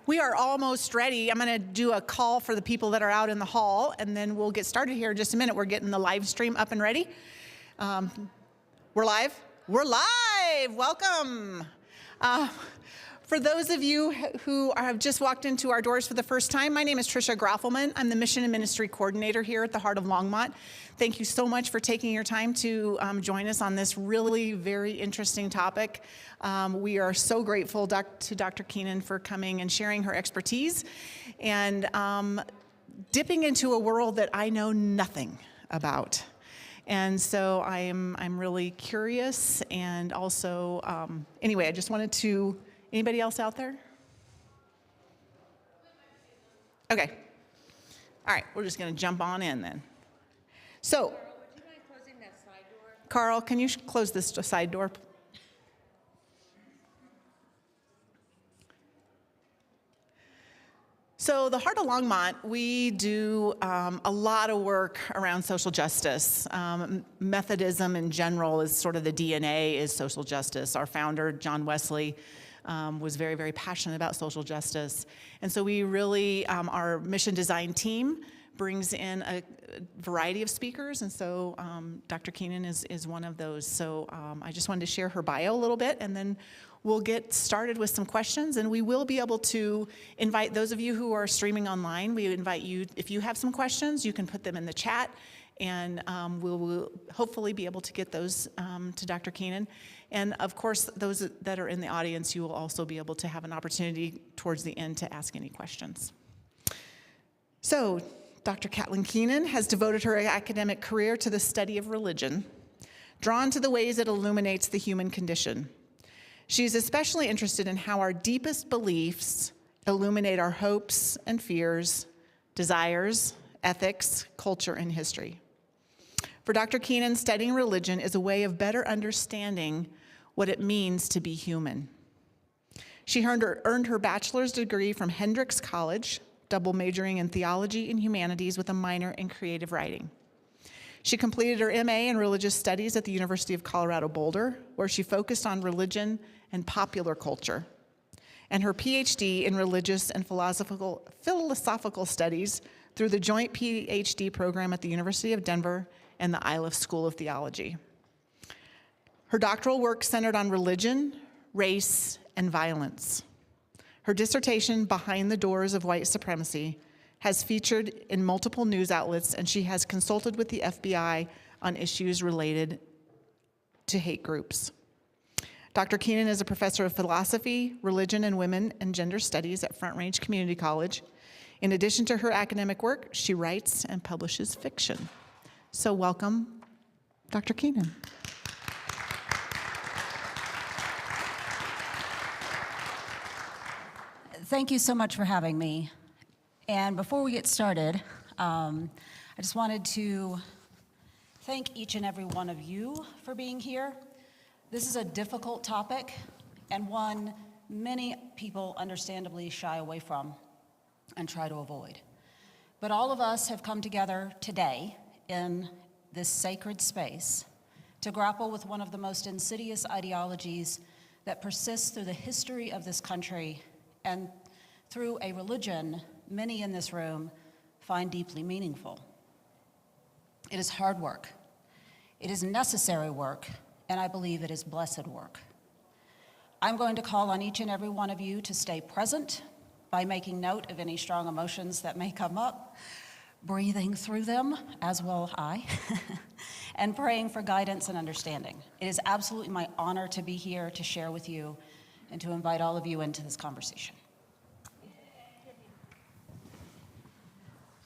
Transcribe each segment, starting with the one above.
We are almost ready. I'm going to do a call for the people that are out in the hall, and then we'll get started here in just a minute. We're getting the live stream up and ready. We're live? We're live! Welcome. For those of you who have just walked into our doors for the first time, my name is Tricia Graffelman. I'm the Mission and Ministry Coordinator here at the Heart of Longmont. Thank you so much for taking your time to join us on this really very interesting topic. We are so grateful to Dr. Keenan for coming and sharing her expertise and dipping into a world that I know nothing about. And so I'm really curious, and also, anyway, I just wanted to, anybody else out there? Okay. All right, we're just going to jump on in then. So, Would you mind closing that side door? Carl, can you close this side door? So the Heart of Longmont, we do a lot of work around social justice. Methodism in general is sort of the DNA is social justice. Our founder, John Wesley, was very, very passionate about social justice. And so we really, our mission design team brings in a variety of speakers, and so Dr. Keenan is one of those. So I just wanted to share her bio a little bit, and then we'll get started with some questions, and we will be able to invite those of you who are streaming online. We invite you, if you have some questions, you can put them in the chat, and we'll hopefully be able to get those to Dr. Keenan. And of course, those that are in the audience, you will also be able to have an opportunity towards the end to ask any questions. So, Dr. Catlyn Keenan has devoted her academic career to the study of religion, drawn to the ways it illuminates the human condition. She is especially interested in how our deepest beliefs illuminate our hopes and fears, desires, ethics, culture, and history. For Dr. Keenan, studying religion is a way of better understanding what it means to be human. She earned her bachelor's degree from Hendrix College, double majoring in theology and humanities with a minor in creative writing. She completed her MA in religious studies at the University of Colorado Boulder, where she focused on religion and popular culture, and her PhD in religious and philosophical studies through the joint PhD program at the University of Denver and the Iliff School of Theology. Her doctoral work centered on religion, race, and violence. Her dissertation, Behind the Doors of White Supremacy, has featured in multiple news outlets, and she has consulted with the FBI on issues related to hate groups. Dr. Keenan is a professor of philosophy, religion, and women and gender studies at Front Range Community College. In addition to her academic work, she writes and publishes fiction. So welcome, Dr. Keenan. Thank you so much for having me. And before we get started, I just wanted to thank each and every one of you for being here. This is a difficult topic and one many people understandably shy away from and try to avoid. But all of us have come together today in this sacred space to grapple with one of the most insidious ideologies that persists through the history of this country and through a religion many in this room find deeply meaningful. It is hard work. It is necessary work, and I believe it is blessed work. I'm going to call on each and every one of you to stay present by making note of any strong emotions that may come up, breathing through them, as will I, and praying for guidance and understanding. It is absolutely my honor to be here to share with you and to invite all of you into this conversation.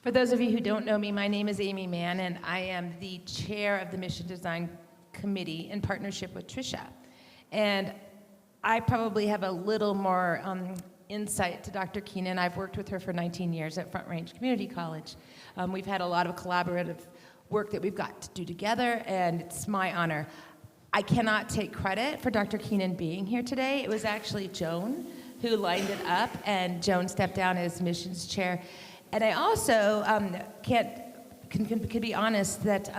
For those of you who don't know me, my name is Amy Mann, and I am the chair of the Mission Design Committee in partnership with Tricia. And I probably have a little more insight to Dr. Keenan. I've worked with her for 19 years at Front Range Community College. We've had a lot of collaborative work that we've got to do together, and it's my honor. I cannot take credit for Dr. Keenan being here today. It was actually Joan who lined it up, and Joan stepped down as missions chair. And I also can be honest that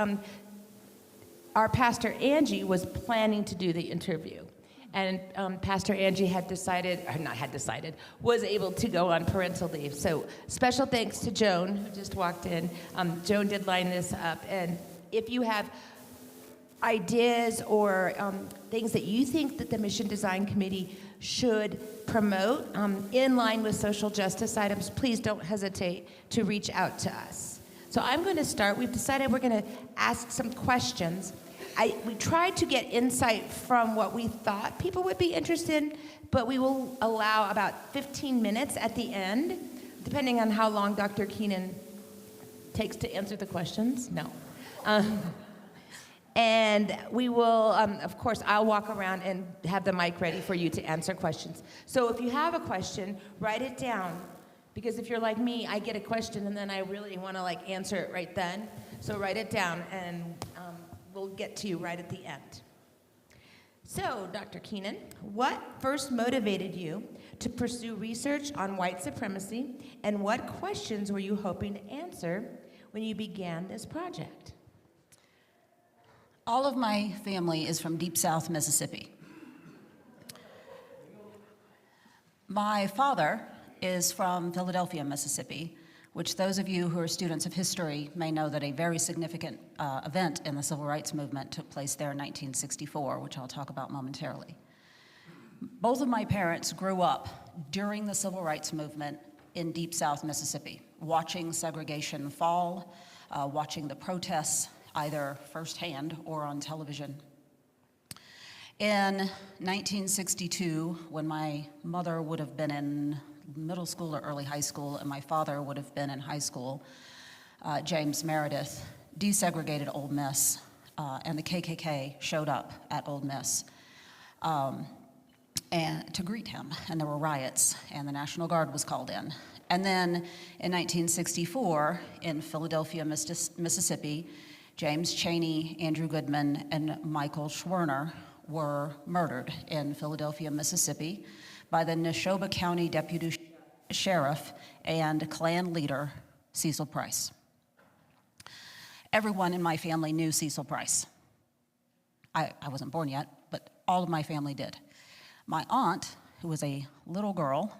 our pastor Angie was planning to do the interview. And Pastor Angie had decided, or not had decided, was able to go on parental leave. So special thanks to Joan, who just walked in. Joan did line this up. And if you have ideas or things that you think that the Mission Design Committee should promote in line with social justice items, please don't hesitate to reach out to us. So I'm going to start. We've decided we're going to ask some questions. We tried to get insight from what we thought people would be interested in, but we will allow about 15 minutes at the end, depending on how long Dr. Keenan takes to answer the questions. No. And we will, of course, I'll walk around and have the mic ready for you to answer questions. So if you have a question, write it down. Because if you're like me, I get a question and then I really want to answer it right then. So write it down and we'll get to you right at the end. So, Dr. Keenan, what first motivated you to pursue research on white supremacy, and what questions were you hoping to answer when you began this project? All of my family is from Deep South Mississippi. My father is from Philadelphia, Mississippi, which those of you who are students of history may know that a very significant event in the civil rights movement took place there in 1964, which I'll talk about momentarily. Both of my parents grew up during the civil rights movement in Deep South Mississippi, watching segregation fall, watching the protests, either firsthand or on television. In 1962, when my mother would have been in middle school or early high school, and my father would have been in high school, James Meredith desegregated Ole Miss, and the KKK showed up at Ole Miss and to greet him, and there were riots, and the National Guard was called in. And then in 1964, in Philadelphia, Mississippi, James Chaney, Andrew Goodman, and Michael Schwerner were murdered in Philadelphia, Mississippi by the Neshoba County Deputy Sheriff and Klan leader, Cecil Price. Everyone in my family knew Cecil Price. I wasn't born yet, but all of my family did. My aunt, who was a little girl,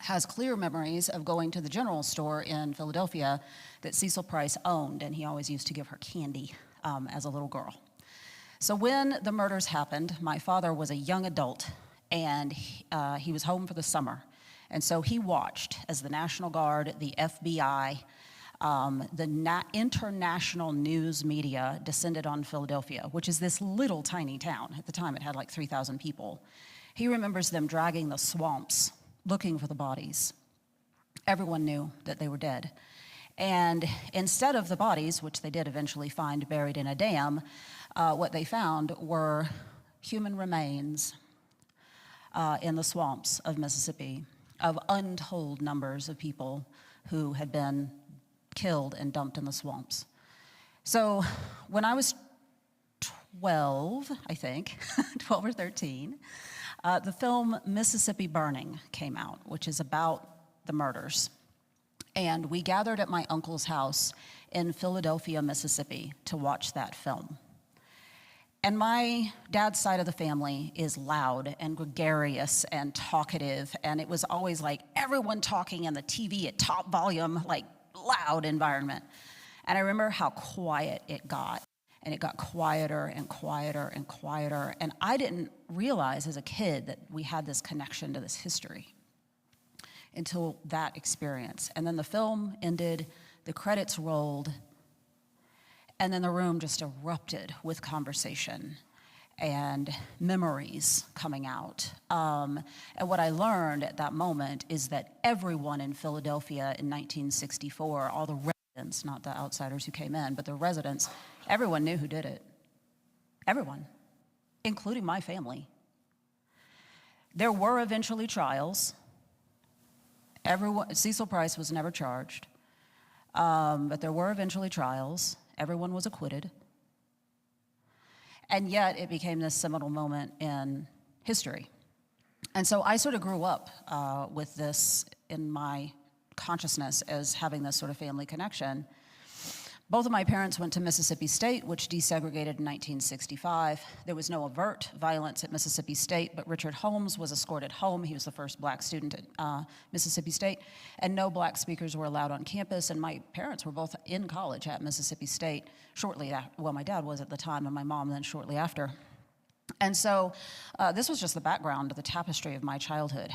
has clear memories of going to the general store in Philadelphia that Cecil Price owned, and he always used to give her candy as a little girl. So when the murders happened, my father was a young adult, and he was home for the summer. And so he watched as the National Guard, the FBI, international news media descended on Philadelphia, which is this little tiny town. At the time, it had like 3,000 people. He remembers them dragging the swamps, looking for the bodies. Everyone knew that they were dead. And instead of the bodies, which they did eventually find buried in a dam, what they found were human remains in the swamps of Mississippi of untold numbers of people who had been killed and dumped in the swamps. So when I was 12, I think, 12 or 13, the film Mississippi Burning came out, which is about the murders. And we gathered at my uncle's house in Philadelphia, Mississippi to watch that film. And my dad's side of the family is loud and gregarious and talkative, and it was always like everyone talking and the TV at top volume, like loud environment. And I remember how quiet it got. And it got quieter and quieter and quieter. And I didn't realize as a kid that we had this connection to this history until that experience. And then the film ended, the credits rolled, and then the room just erupted with conversation and memories coming out. And what I learned at that moment is that everyone in Philadelphia in 1964, all the residents, not the outsiders who came in, but the residents, everyone knew who did it. Everyone, including my family. There were eventually trials. Cecil Price was never charged, but there were eventually trials. Everyone was acquitted. And yet it became this seminal moment in history. And so I sort of grew up with this in my consciousness as having this sort of family connection. Both of my parents went to Mississippi State, which desegregated in 1965. There was no overt violence at Mississippi State, but Richard Holmes was escorted home. He was the first black student at Mississippi State, and no black speakers were allowed on campus, and my parents were both in college at Mississippi State shortly after, well, my dad was at the time, and my mom then shortly after. And so this was just the background, the tapestry of my childhood.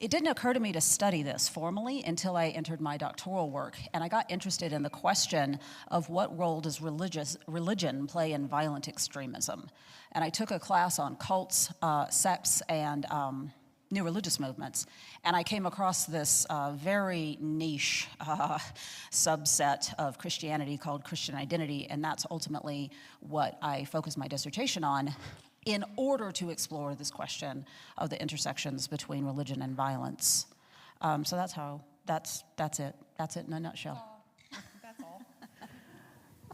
It didn't occur to me to study this formally until I entered my doctoral work, and I got interested in the question of what role does religion play in violent extremism. And I took a class on cults, sects, and new religious movements, and I came across this very niche subset of Christianity called Christian identity, and that's ultimately what I focused my dissertation on in order to explore this question of the intersections between religion and violence. So that's it. That's it in a nutshell. That's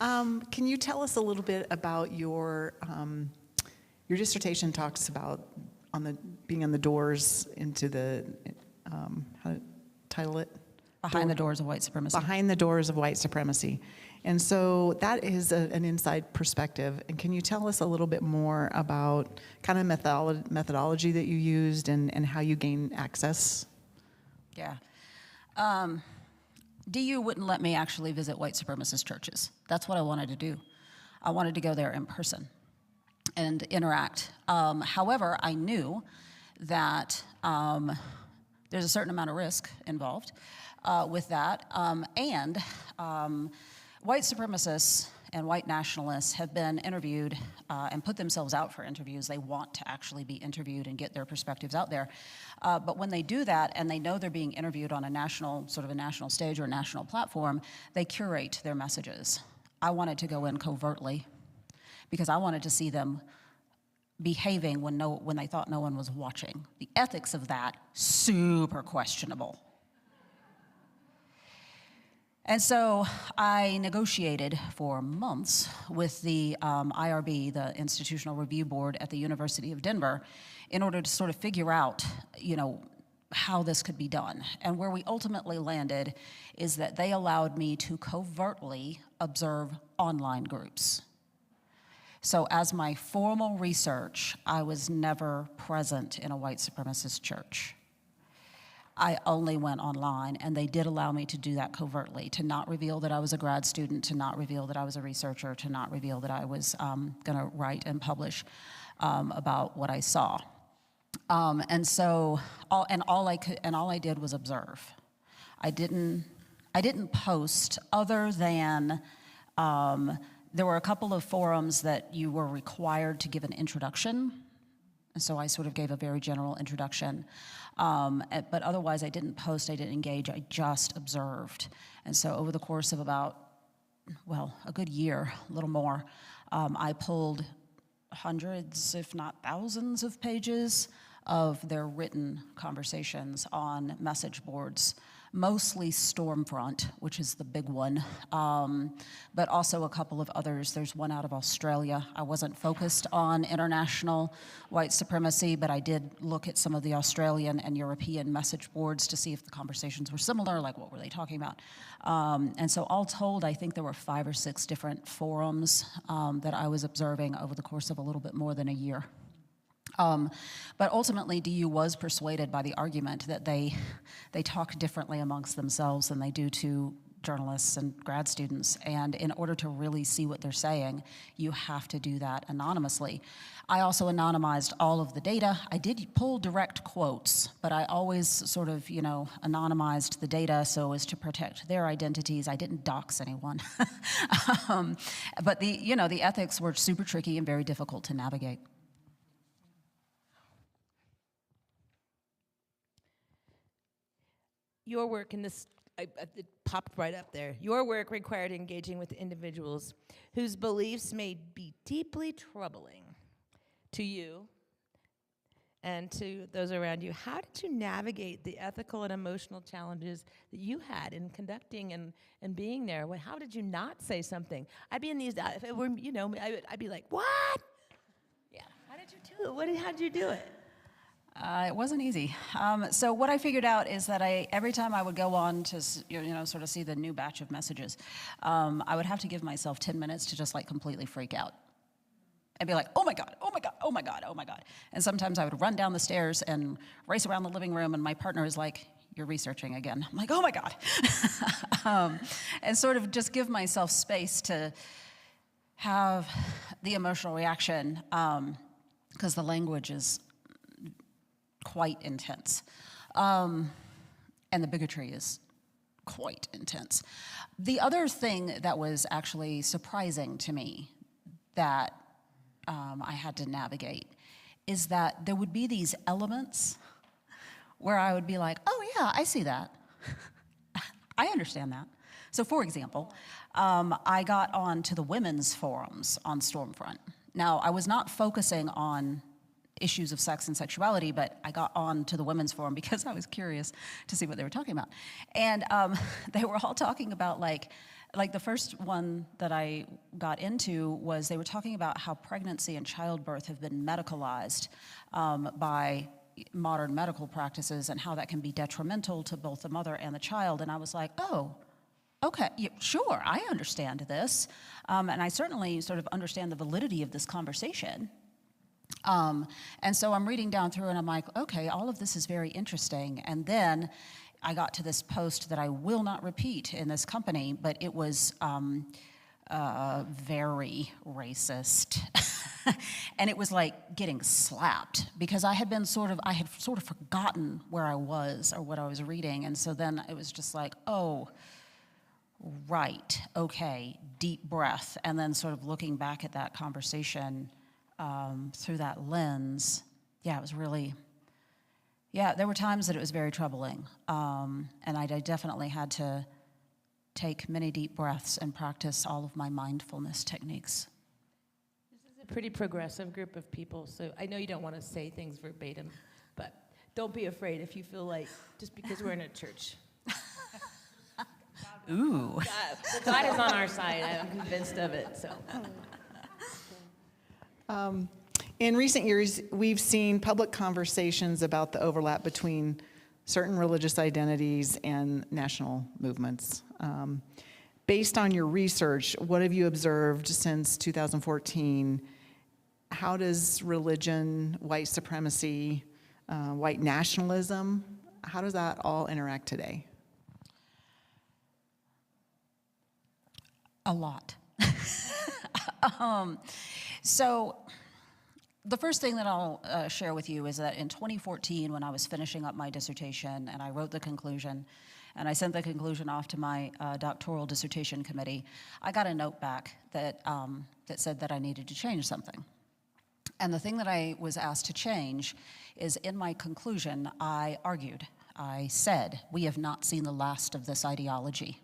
all. Can you tell us a little bit about your dissertation talks about being on the doors into the, how to title it? Behind the Doors of White Supremacy. Behind the Doors of White Supremacy. And so that is an inside perspective. And can you tell us a little bit more about kind of methodology that you used and how you gain access? Yeah. DU wouldn't let me actually visit white supremacist churches. That's what I wanted to do. I wanted to go there in person and interact. However, I knew that there's a certain amount of risk involved with that. White supremacists and white nationalists have been interviewed and put themselves out for interviews. They want to actually be interviewed and get their perspectives out there. But when they do that and they know they're being interviewed on a national stage or a national platform, they curate their messages. I wanted to go in covertly because I wanted to see them behaving when they thought no one was watching. The ethics of that, super questionable. And so I negotiated for months with the IRB, the Institutional Review Board at the University of Denver, in order to sort of figure out, how this could be done. And where we ultimately landed is that they allowed me to covertly observe online groups. So as my formal research, I was never present in a white supremacist church. I only went online, and they did allow me to do that covertly, to not reveal that I was a grad student, to not reveal that I was a researcher, to not reveal that I was going to write and publish about what I saw. And so, all I did was observe. I didn't post, other than there were a couple of forums that you were required to give an introduction. And so I sort of gave a very general introduction. But otherwise, I didn't post, I didn't engage, I just observed. And so over the course of about, a good year, a little more, I pulled hundreds, if not thousands, of pages of their written conversations on message boards, mostly Stormfront, which is the big one, but also a couple of others. There's one out of Australia. I wasn't focused on international white supremacy, but I did look at some of the Australian and European message boards to see if the conversations were similar, like what were they talking about. And so all told, I think there were 5 or 6 different forums that I was observing over the course of a little bit more than a year. But ultimately, DU was persuaded by the argument that they talk differently amongst themselves than they do to journalists and grad students. And in order to really see what they're saying, you have to do that anonymously. I also anonymized all of the data. I did pull direct quotes, but I always sort of, anonymized the data so as to protect their identities. I didn't dox anyone. But the ethics were super tricky and very difficult to navigate. Your work in this, it popped right up there. Your work required engaging with individuals whose beliefs may be deeply troubling to you and to those around you. How did you navigate the ethical and emotional challenges that you had in conducting and being there? How did you not say something? I'd be in these, if it were, I'd be like, what? Yeah, how did you do it? How did you do it? It wasn't easy. So what I figured out is that every time I would go on to sort of see the new batch of messages, I would have to give myself 10 minutes to just like completely freak out. I'd be like, oh my God, oh my God, oh my God, oh my God. And sometimes I would run down the stairs and race around the living room, and my partner is like, you're researching again. I'm like, oh my God. And sort of just give myself space to have the emotional reaction, because the language is quite intense. And the bigotry is quite intense. The other thing that was actually surprising to me that I had to navigate is that there would be these elements where I would be like, oh yeah, I see that. I understand that. So for example, I got on to the women's forums on Stormfront. Now, I was not focusing on issues of sex and sexuality, but I got on to the women's forum because I was curious to see what they were talking about. And they were all talking about like the first one that I got into was they were talking about how pregnancy and childbirth have been medicalized by modern medical practices and how that can be detrimental to both the mother and the child. And I was like, oh, okay, yeah, sure, I understand this. And I certainly sort of understand the validity of this conversation. And so I'm reading down through and I'm like, okay, all of this is very interesting. And then I got to this post that I will not repeat in this company, but it was very racist. And it was like getting slapped because I had sort of forgotten where I was or what I was reading. And so then it was just like, oh, right, okay, deep breath. And then sort of looking back at that conversation through that lens, yeah, it was really, yeah, there were times that it was very troubling. And I definitely had to take many deep breaths and practice all of my mindfulness techniques. This is a pretty progressive group of people, so I know you don't want to say things verbatim, but don't be afraid if you feel like, just because we're in a church. Ooh. God is on our side, I'm convinced of it, so. In recent years, we've seen public conversations about the overlap between certain religious identities and national movements. Based on your research, what have you observed since 2014? How does religion, white supremacy, white nationalism, how does that all interact today? A lot. So the first thing that I'll share with you is that in 2014, when I was finishing up my dissertation and I wrote the conclusion, and I sent the conclusion off to my doctoral dissertation committee, I got a note back that said that I needed to change something. And the thing that I was asked to change is in my conclusion, I argued. I said, we have not seen the last of this ideology.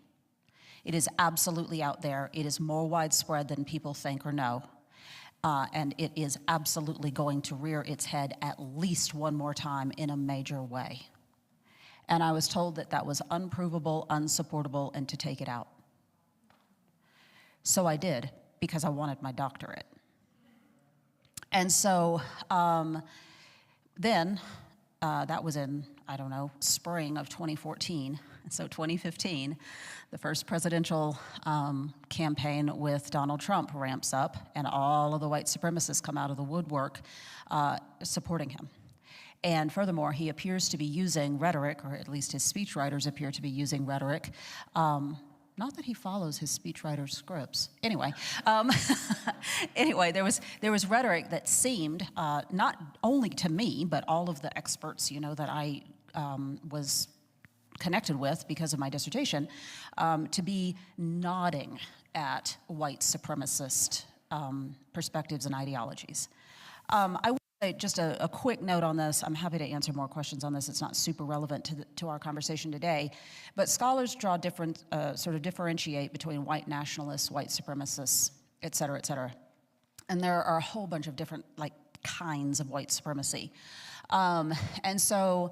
It is absolutely out there. It is more widespread than people think or know. And it is absolutely going to rear its head at least one more time in a major way. And I was told that that was unprovable, unsupportable, and to take it out. So I did, because I wanted my doctorate. And so then, that was in, I don't know, spring of 2014. And so 2015, the first presidential campaign with Donald Trump ramps up, and all of the white supremacists come out of the woodwork supporting him. And furthermore, he appears to be using rhetoric, or at least his speechwriters appear to be using rhetoric. Not that he follows his speechwriter scripts. Anyway, anyway, there was rhetoric that seemed, not only to me, but all of the experts, that I was connected with because of my dissertation, to be nodding at white supremacist perspectives and ideologies. I would say just a quick note on this. I'm happy to answer more questions on this. It's not super relevant to our conversation today, but scholars draw different, sort of differentiate between white nationalists, white supremacists, et cetera, et cetera. And there are a whole bunch of different kinds of white supremacy. And so,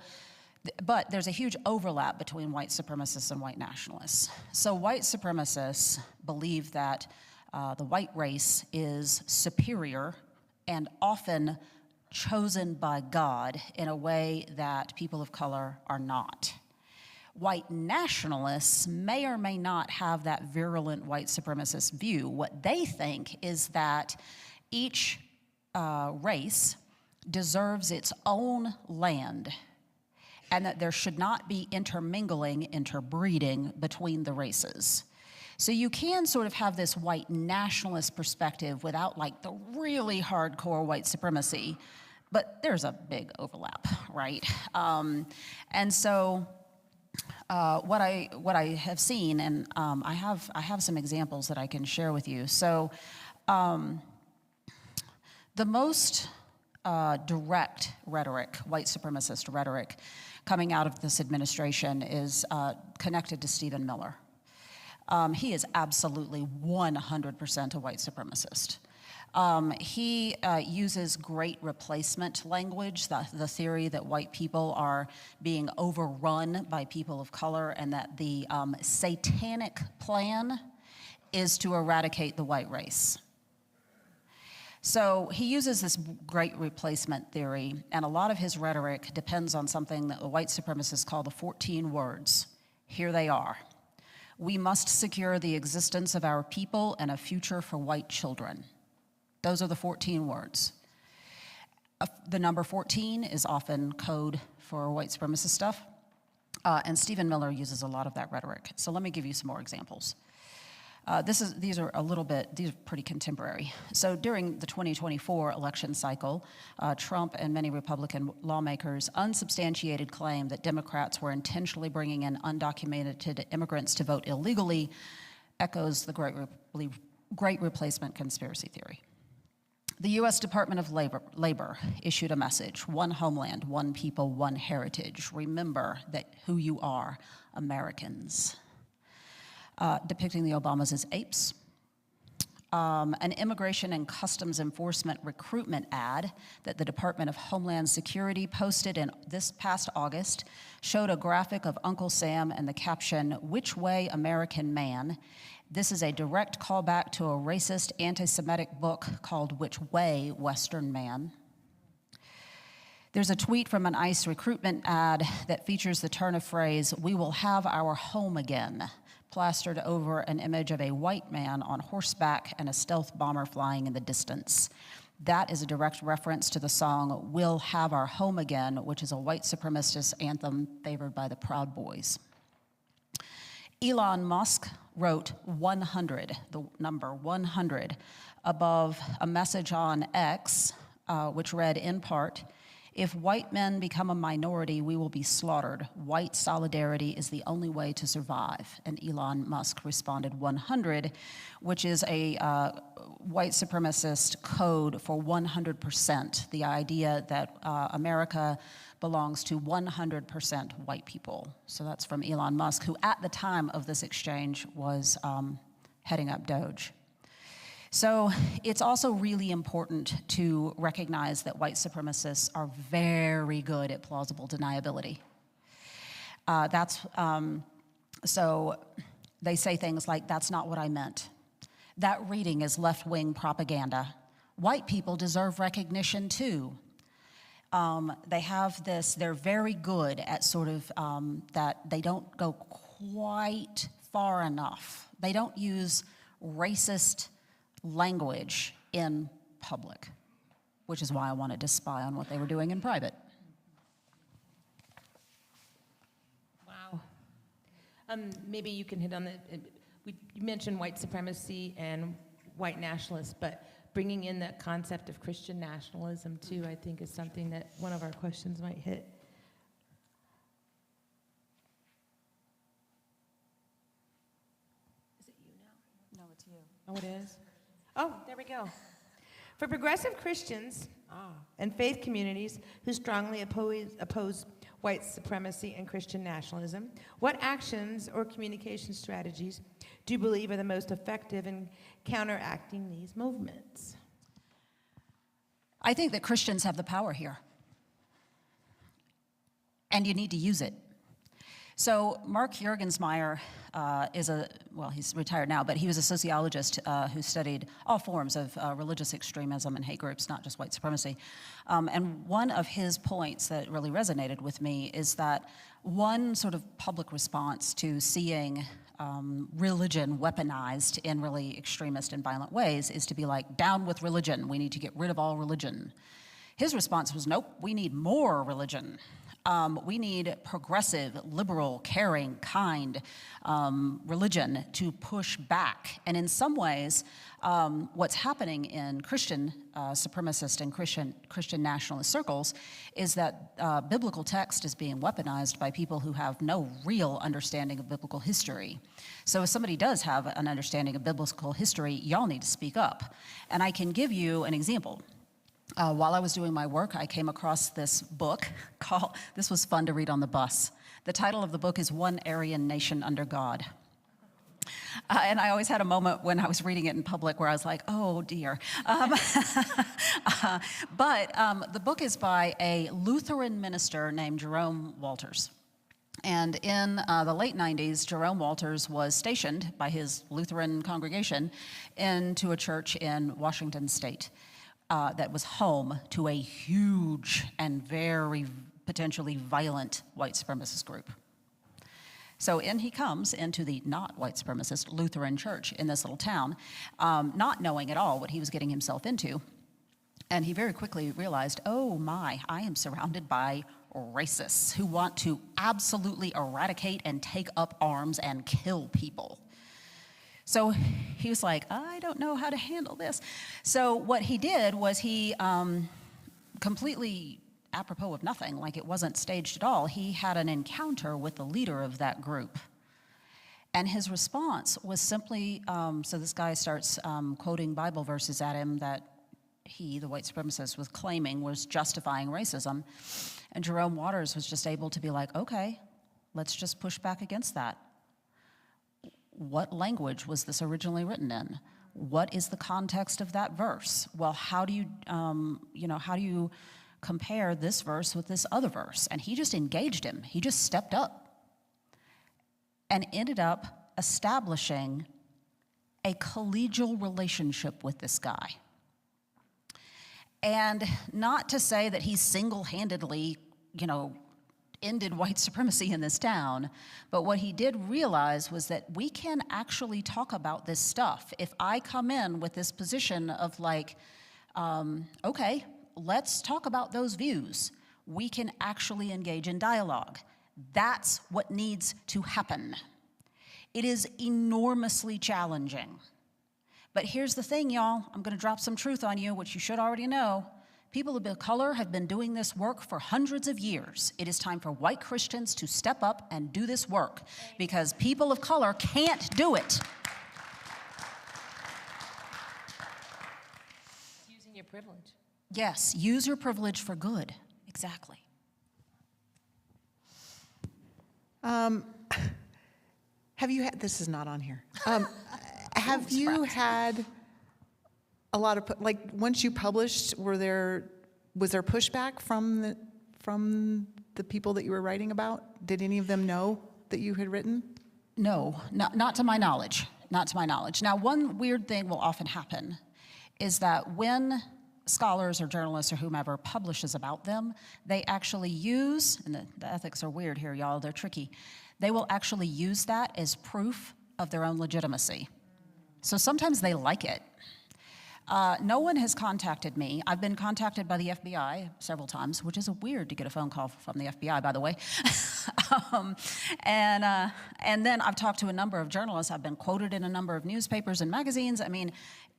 but there's a huge overlap between white supremacists and white nationalists. So white supremacists believe that the white race is superior and often chosen by God in a way that people of color are not. White nationalists may or may not have that virulent white supremacist view. What they think is that each race deserves its own land, and that there should not be intermingling, interbreeding between the races. So you can sort of have this white nationalist perspective without like the really hardcore white supremacy, but there's a big overlap, right? And so what I have seen, and I have some examples that I can share with you. So the most direct rhetoric, white supremacist rhetoric, coming out of this administration is connected to Stephen Miller. He is absolutely 100% a white supremacist. He uses great replacement language, the theory that white people are being overrun by people of color, and that the satanic plan is to eradicate the white race. So he uses this great replacement theory, and a lot of his rhetoric depends on something that the white supremacists call the 14 words. Here they are. We must secure the existence of our people and a future for white children. Those are the 14 words. The number 14 is often code for white supremacist stuff, and Stephen Miller uses a lot of that rhetoric. So let me give you some more examples. These are pretty contemporary. So during the 2024 election cycle, Trump and many Republican lawmakers' unsubstantiated claim that Democrats were intentionally bringing in undocumented immigrants to vote illegally echoes the great replacement conspiracy theory. The U.S. Department of Labor issued a message: one homeland, one people, one heritage. Remember that who you are, Americans. Depicting the Obamas as apes. An Immigration and Customs Enforcement recruitment ad that the Department of Homeland Security posted in this past August showed a graphic of Uncle Sam and the caption, "Which way, American man?" This is a direct callback to a racist, anti-Semitic book called Which Way, Western Man? There's a tweet from an ICE recruitment ad that features the turn of phrase, "We will have our home again," plastered over an image of a white man on horseback and a stealth bomber flying in the distance. That is a direct reference to the song "We'll Have Our Home Again," which is a white supremacist anthem favored by the Proud Boys. Elon Musk wrote 100, the number 100, above a message on X, which read in part, "If white men become a minority, we will be slaughtered. White solidarity is the only way to survive." And Elon Musk responded 100, which is a white supremacist code for 100%, the idea that America belongs to 100% white people. So that's from Elon Musk, who at the time of this exchange was heading up Doge. So it's also really important to recognize that white supremacists are very good at plausible deniability. So they say things like, "That's not what I meant. That reading is left-wing propaganda. White people deserve recognition too." They have this, they're very good at sort of that they don't go quite far enough. They don't use racist language in public, which is why I wanted to spy on what they were doing in private. Wow. Maybe you can hit on you mentioned white supremacy and white nationalists, but bringing in that concept of Christian nationalism too, I think is something that one of our questions might hit. Is it you now? No, it's you. Oh, it is? Oh, there we go. For progressive Christians and faith communities who strongly oppose white supremacy and Christian nationalism, what actions or communication strategies do you believe are the most effective in counteracting these movements? I think that Christians have the power here, and you need to use it. So Mark Juergensmeyer he's retired now, but he was a sociologist who studied all forms of religious extremism and hate groups, not just white supremacy. And one of his points that really resonated with me is that one sort of public response to seeing religion weaponized in really extremist and violent ways is to be like, down with religion, we need to get rid of all religion. His response was, nope, we need more religion. We need progressive, liberal, caring, kind religion to push back. And in some ways, what's happening in Christian supremacist and Christian nationalist circles is that biblical text is being weaponized by people who have no real understanding of biblical history. So if somebody does have an understanding of biblical history, y'all need to speak up. And I can give you an example. While I was doing my work, I came across this book this was fun to read on the bus. The title of the book is One Aryan Nation Under God. And I always had a moment when I was reading it in public where I was like, oh dear. But the book is by a Lutheran minister named Jerome Walters. And in the late 90s, Jerome Walters was stationed by his Lutheran congregation into a church in Washington State. That was home to a huge and very potentially violent white supremacist group. So in he comes into the not white supremacist Lutheran church in this little town, not knowing at all what he was getting himself into. And he very quickly realized, oh my, I am surrounded by racists who want to absolutely eradicate and take up arms and kill people. So he was like, I don't know how to handle this. So what he did was he completely apropos of nothing, like it wasn't staged at all, he had an encounter with the leader of that group. And his response was simply, so this guy starts quoting Bible verses at him that he, the white supremacist, was claiming was justifying racism. And Jerome Walters was just able to be like, okay, let's just push back against that. What language was this originally written in? What is the context of that verse? Well, how do you compare this verse with this other verse? And he just engaged him. He just stepped up and ended up establishing a collegial relationship with this guy. And not to say that he single-handedly, ended white supremacy in this town, but what he did realize was that we can actually talk about this stuff. If I come in with this position of like, okay, let's talk about those views, we can actually engage in dialogue. That's what needs to happen. It is enormously challenging. But here's the thing, y'all. I'm going to drop some truth on you, which you should already know. People of color have been doing this work for hundreds of years. It is time for white Christians to step up and do this work because people of color can't do it. Using your privilege. Yes, use your privilege for good. Exactly. Have you had, this is not on here. Have you had a lot of, once you published, was there pushback from the people that you were writing about? Did any of them know that you had written? No, not to my knowledge. Not to my knowledge. Now, one weird thing will often happen is that when scholars or journalists or whomever publishes about them, they actually use, and the ethics are weird here, y'all, they're tricky, they will actually use that as proof of their own legitimacy. So sometimes they like it. No one has contacted me. I've been contacted by the FBI several times, which is weird to get a phone call from the FBI, by the way. And then I've talked to a number of journalists. I've been quoted in a number of newspapers and magazines. I mean,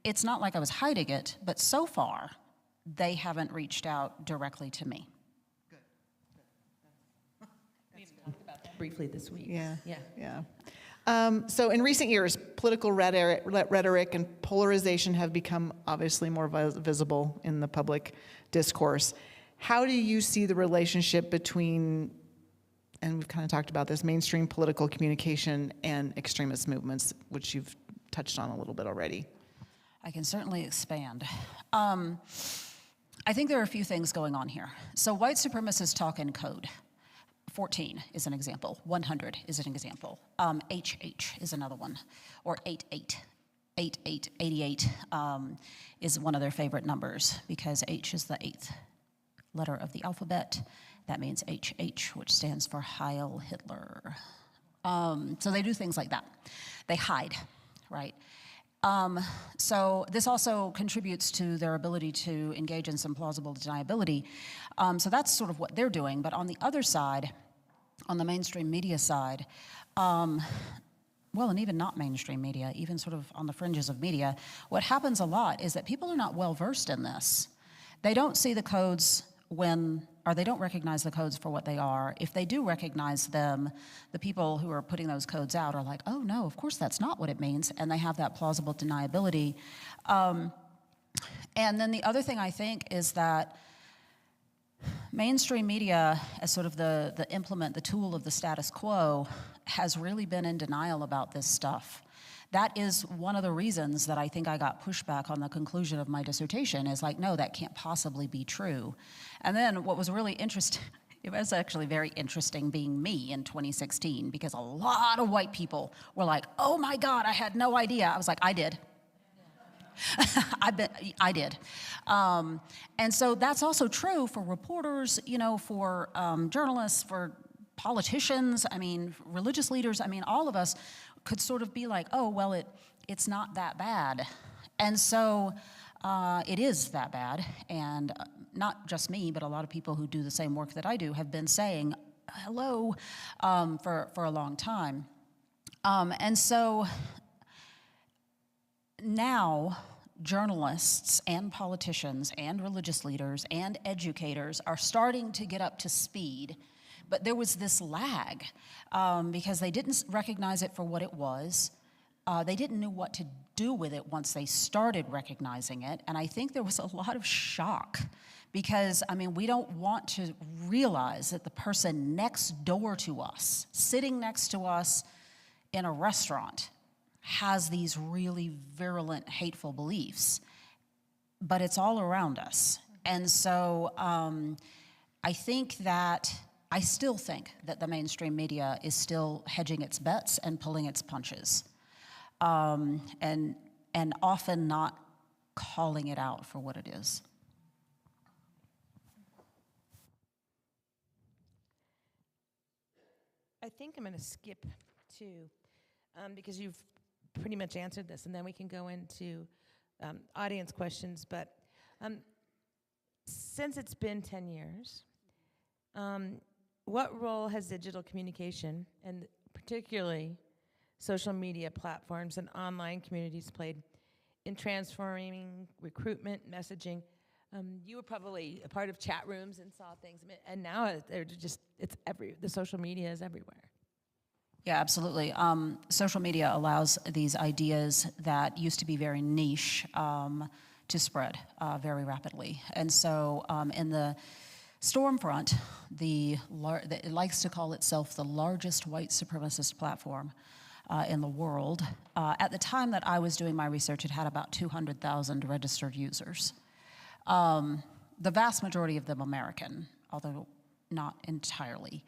it's not like I was hiding it, but so far, they haven't reached out directly to me. We've talked about that briefly this week. Yeah. So in recent years, political rhetoric and polarization have become obviously more visible in the public discourse. How do you see the relationship between, and we've kind of talked about this, mainstream political communication and extremist movements, which you've touched on a little bit already? I can certainly expand. I think there are a few things going on here. So white supremacists talk in code. 14 is an example. 100 is an example. HH is another one, or 88. 88 is one of their favorite numbers because H is the 8th letter of the alphabet. That means HH, which stands for Heil Hitler. So they do things like that. They hide, right? So this also contributes to their ability to engage in some plausible deniability. So that's sort of what they're doing. But on the other side, on the mainstream media side, well, and even not mainstream media, even sort of on the fringes of media, what happens a lot is that people are not well versed in this. They don't see the codes or they don't recognize the codes for what they are. If they do recognize them, the people who are putting those codes out are like, oh no, of course that's not what it means, and they have that plausible deniability. And then the other thing I think is that mainstream media, as sort of the implement, the tool of the status quo, has really been in denial about this stuff. That is one of the reasons that I think I got pushback on the conclusion of my dissertation, is like, no, that can't possibly be true. And then what was really interesting, it was actually very interesting being me in 2016, because a lot of white people were like, oh my God, I had no idea. I was like, I did. I did. And so that's also true for reporters, for journalists, for politicians, religious leaders. All of us could sort of be like, oh, well, it's not that bad. And so it is that bad. And not just me, but a lot of people who do the same work that I do have been saying hello for a long time. And so now journalists and politicians and religious leaders and educators are starting to get up to speed. But there was this lag because they didn't recognize it for what it was. They didn't know what to do with it once they started recognizing it. And I think there was a lot of shock because, we don't want to realize that the person next door to us, sitting next to us in a restaurant, has these really virulent, hateful beliefs. But it's all around us. And so I still think that the mainstream media is still hedging its bets and pulling its punches, and often not calling it out for what it is. I think I'm going to skip to, because you've pretty much answered this, and then we can go into audience questions. But since it's been 10 years, what role has digital communication, and particularly social media platforms and online communities, played in transforming recruitment, messaging? You were probably a part of chat rooms and saw things, and now the social media is everywhere. Yeah, absolutely. Social media allows these ideas that used to be very niche to spread very rapidly. And so in the Stormfront, it likes to call itself the largest white supremacist platform in the world. At the time that I was doing my research, it had about 200,000 registered users. The vast majority of them American, although not entirely.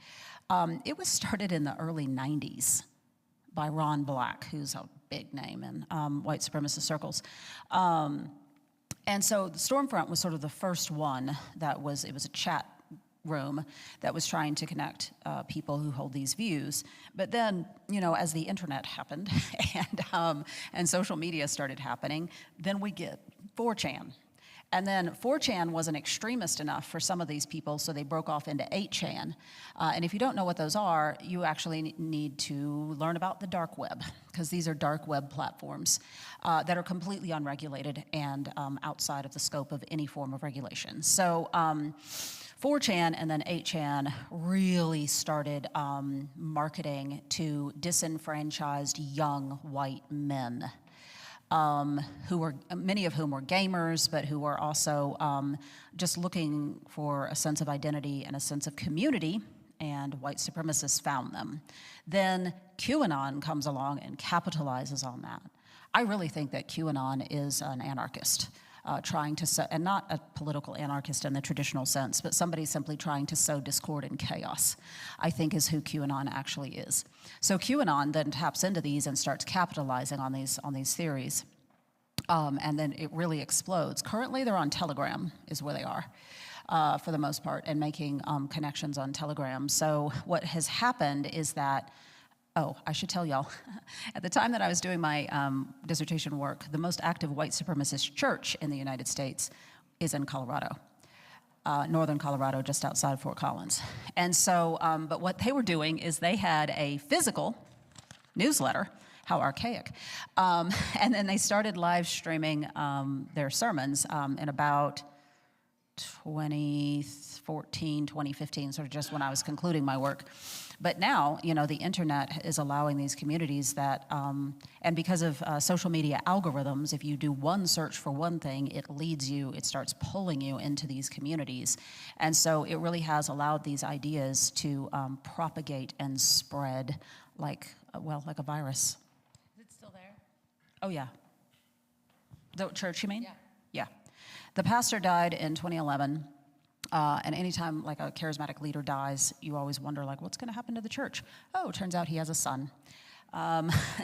It was started in the early 90s by Ron Black, who's a big name in white supremacist circles. And so the Stormfront was sort of the first one it was a chat room that was trying to connect people who hold these views. But then, as the internet happened and social media started happening, then we get 4chan. And then 4chan wasn't extremist enough for some of these people, so they broke off into 8chan. And if you don't know what those are, you actually need to learn about the dark web, because these are dark web platforms that are completely unregulated and outside of the scope of any form of regulation. So 4chan and then 8chan really started marketing to disenfranchised young white men. Many of whom were gamers, but who were also just looking for a sense of identity and a sense of community, and white supremacists found them. Then QAnon comes along and capitalizes on that. I really think that QAnon is an anarchist. trying to sow, and not a political anarchist in the traditional sense, but somebody simply trying to sow discord and chaos, I think is who QAnon actually is. So QAnon then taps into these and starts capitalizing on these theories. And then it really explodes. Currently, they're on Telegram, is where they are, for the most part, and making connections on Telegram. So what has happened is that, I should tell y'all, at the time that I was doing my dissertation work, the most active white supremacist church in the United States is in Colorado, northern Colorado, just outside Fort Collins. And so, but what they were doing is they had a physical newsletter. How archaic. And then they started live streaming their sermons in about 2014, 2015, sort of just when I was concluding my work. But now, the internet is allowing these communities that, and because of social media algorithms, if you do one search for one thing, it starts pulling you into these communities. And so it really has allowed these ideas to propagate and spread like a virus. Oh, yeah. The church, you mean? Yeah. Yeah. The pastor died in 2011, and anytime like a charismatic leader dies, you always wonder, like, what's going to happen to the church? Oh, it turns out he has a son.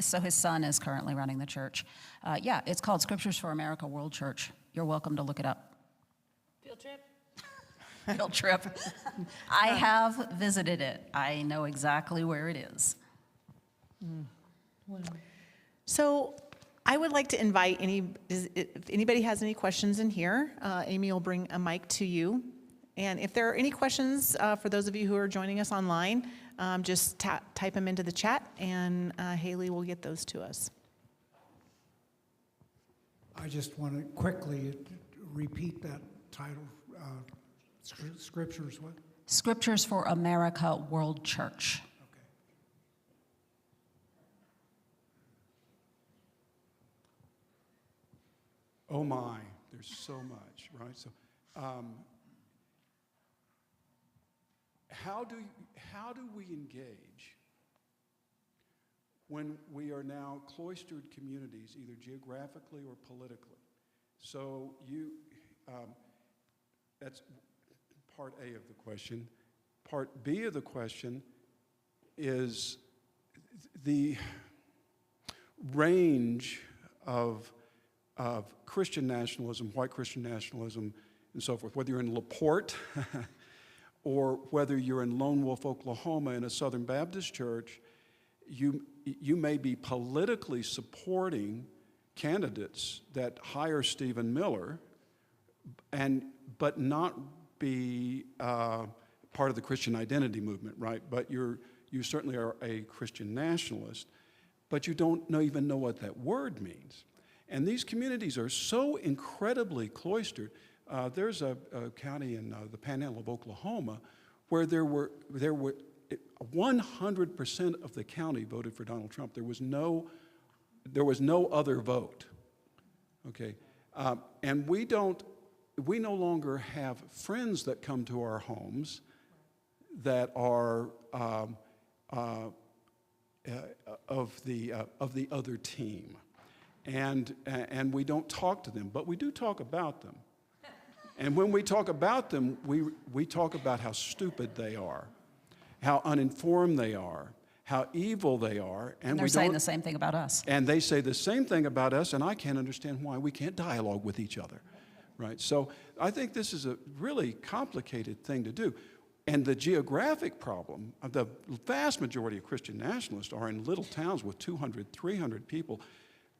So his son is currently running the church. It's called Scriptures for America World Church. You're welcome to look it up. Field trip? Field trip. I have visited it. I know exactly where it is. So I would like to invite if anybody has any questions in here, Amy will bring a mic to you. And if there are any questions for those of you who are joining us online, just type them into the chat, and Haley will get those to us. I just want to quickly repeat that title, Scriptures what? Scriptures for America World Church. Oh my, there's so much, right? So, how do we engage when we are now cloistered communities, either geographically or politically? So that's part A of the question. Part B of the question is the range of Christian nationalism, white Christian nationalism, and so forth. Whether you're in LaPorte or whether you're in Lone Wolf, Oklahoma, in a Southern Baptist church, you may be politically supporting candidates that hire Stephen Miller, but not be part of the Christian identity movement, right? But you certainly are a Christian nationalist, but you don't even know what that word means. And these communities are so incredibly cloistered. There's a county in the panhandle of Oklahoma where there were 100% of the county voted for Donald Trump. There was no other vote. Okay, and we no longer have friends that come to our homes that are of the other team. And we don't talk to them, but we do talk about them. And when we talk about them, we talk about how stupid they are, how uninformed they are, how evil they are. And they're saying the same thing about us. And they say the same thing about us, and I can't understand why we can't dialogue with each other, right? So I think this is a really complicated thing to do. And the geographic problem, the vast majority of Christian nationalists are in little towns with 200, 300 people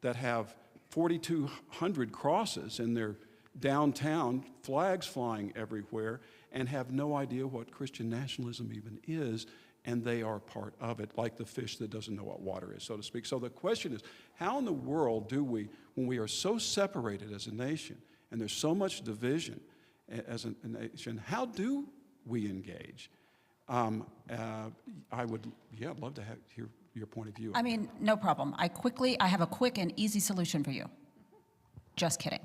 that have 4,200 crosses in their downtown, flags flying everywhere, and have no idea what Christian nationalism even is, and they are part of it, like the fish that doesn't know what water is, so to speak. So the question is, how in the world do we, when we are so separated as a nation, and there's so much division as a nation, how do we engage? I would, love to hear your point of view. I mean, no problem. I have a quick and easy solution for you. Just kidding.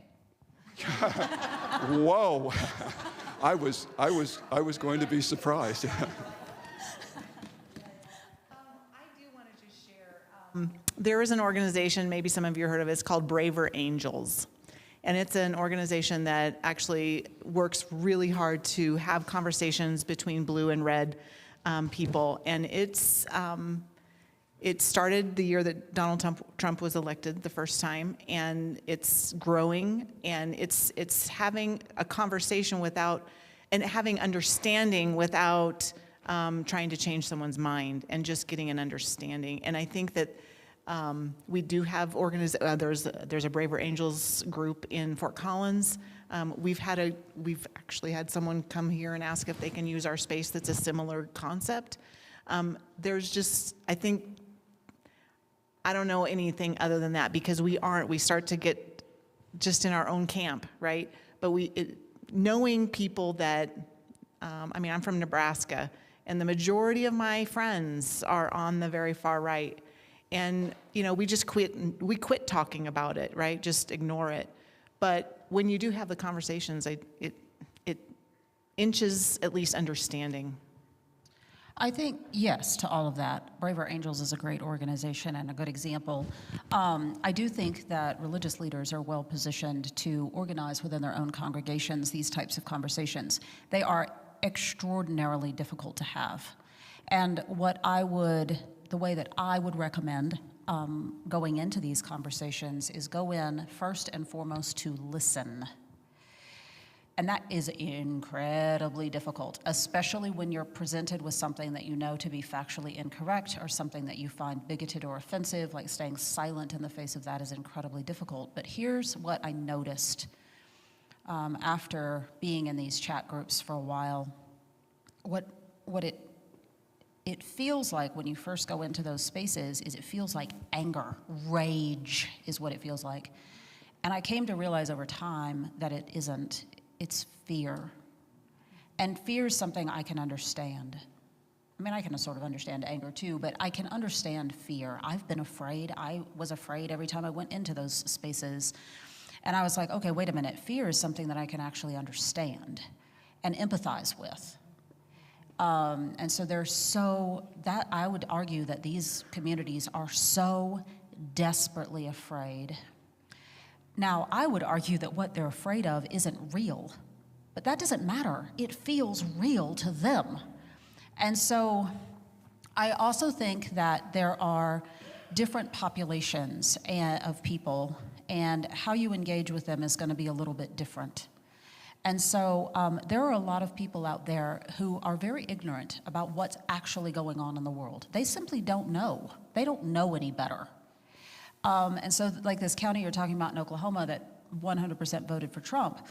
Whoa! I was going to be surprised. I do want to just share. There is an organization, maybe some of you heard of it. It's called Braver Angels. And it's an organization that actually works really hard to have conversations between blue and red people. And it started the year that Donald Trump was elected the first time, and it's growing, and it's having a conversation without, and having understanding without trying to change someone's mind, and just getting an understanding. And I think that we do have there's a Braver Angels group in Fort Collins. We've actually had someone come here and ask if they can use our space that's a similar concept. There's just, I don't know anything other than that, because we start to get just in our own camp, right? But knowing people that, I'm from Nebraska, and the majority of my friends are on the very far right. And, we just quit talking about it, right? Just ignore it. But when you do have the conversations, it inches at least understanding. I think yes to all of that. Braver Angels is a great organization and a good example. I do think that religious leaders are well positioned to organize within their own congregations these types of conversations. They are extraordinarily difficult to have. And the way that I would recommend going into these conversations is go in first and foremost to listen. And that is incredibly difficult, especially when you're presented with something that you know to be factually incorrect, or something that you find bigoted or offensive. Like, staying silent in the face of that is incredibly difficult. But here's what I noticed after being in these chat groups for a while. What it feels like when you first go into those spaces is it feels like anger, rage is what it feels like. And I came to realize over time that it isn't. It's fear. And fear is something I can understand. I can sort of understand anger too, but I can understand fear. I've been afraid. I was afraid every time I went into those spaces. And I was like, okay, wait a minute. Fear is something that I can actually understand and empathize with. And so I would argue that these communities are so desperately afraid. Now, I would argue that what they're afraid of isn't real, but that doesn't matter. It feels real to them. And so I also think that there are different populations of people, and how you engage with them is going to be a little bit different. And so there are a lot of people out there who are very ignorant about what's actually going on in the world. They simply don't know. They don't know any better. And so, like this county you're talking about in Oklahoma that 100% voted for Trump,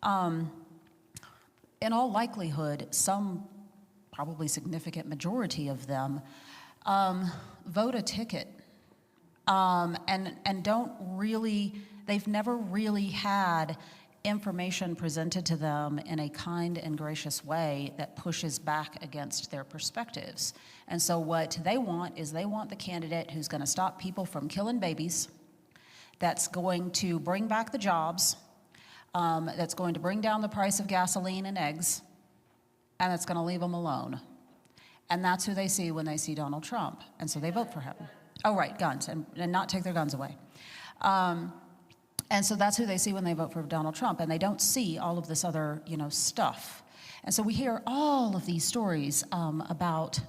in all likelihood, some probably significant majority of them vote a ticket and they've never really had information presented to them in a kind and gracious way that pushes back against their perspectives. And so what they want is the candidate who's going to stop people from killing babies, that's going to bring back the jobs, that's going to bring down the price of gasoline and eggs, and that's going to leave them alone. And that's who they see when they see Donald Trump. And so they vote for him. Oh, right, guns, and not take their guns away. And so that's who they see when they vote for Donald Trump, and they don't see all of this other, stuff. And so we hear all of these stories about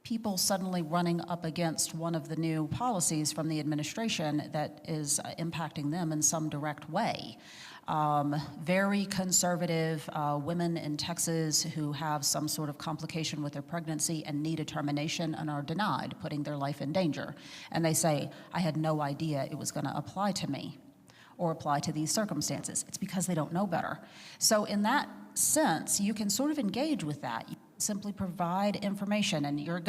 people suddenly running up against one of the new policies from the administration that is impacting them in some direct way. Very conservative women in Texas who have some sort of complication with their pregnancy and need a termination and are denied, putting their life in danger. And they say, I had no idea it was going to apply to me or apply to these circumstances. It's because they don't know better. So in that sense, you can sort of engage with that. You simply provide information, and you're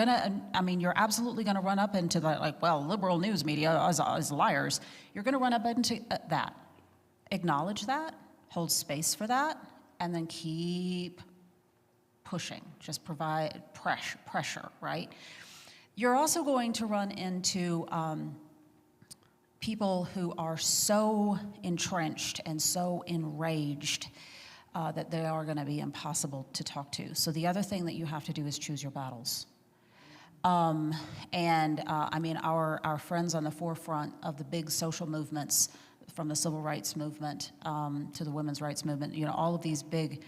absolutely gonna run up into the, liberal news media as liars. You're gonna run up into that. Acknowledge that, hold space for that, and then keep pushing. Just provide pressure, right? You're also going to run into people who are so entrenched and so enraged that they are going to be impossible to talk to. So the other thing that you have to do is choose your battles. Our friends on the forefront of the big social movements, from the civil rights movement to the women's rights movement, all of these big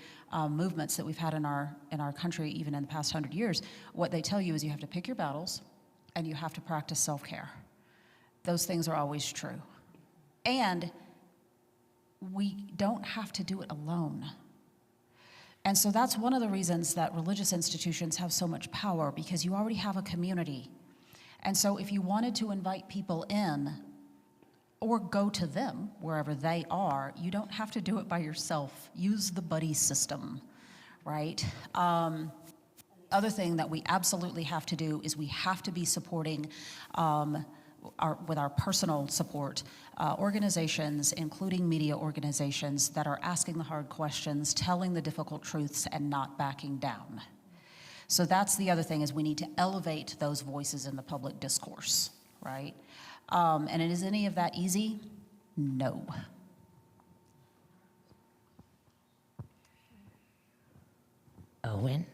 movements that we've had in our country, even in the past 100 years, what they tell you is you have to pick your battles and you have to practice self-care. Those things are always true. And we don't have to do it alone. And so that's one of the reasons that religious institutions have so much power, because you already have a community. And so if you wanted to invite people in or go to them wherever they are, you don't have to do it by yourself. Use the buddy system, right? Other thing that we absolutely have to do is we have to be supporting with our personal support, organizations, including media organizations, that are asking the hard questions, telling the difficult truths, and not backing down. So that's the other thing, is we need to elevate those voices in the public discourse, right? And is any of that easy? No. Owen?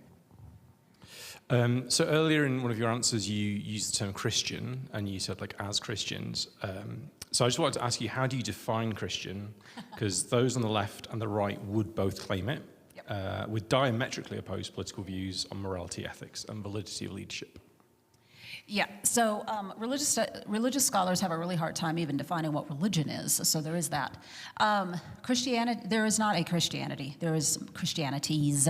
So earlier in one of your answers, you used the term Christian, and you said, like, as Christians. So I just wanted to ask you, how do you define Christian? Because those on the left and the right would both claim it, with diametrically opposed political views on morality, ethics, and validity of leadership. Yeah, so religious scholars have a really hard time even defining what religion is, so there is that. Christianity, there is not a Christianity, there is Christianities.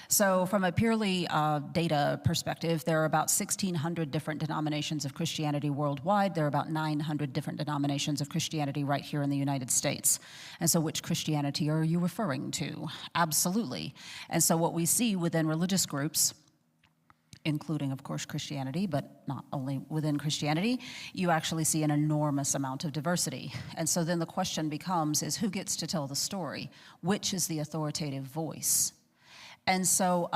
So from a purely data perspective, there are about 1,600 different denominations of Christianity worldwide. There are about 900 different denominations of Christianity right here in the United States. And so which Christianity are you referring to? Absolutely. And so what we see within religious groups, including, of course, Christianity, but not only within Christianity, you actually see an enormous amount of diversity. And so then the question becomes, is who gets to tell the story? Which is the authoritative voice? And so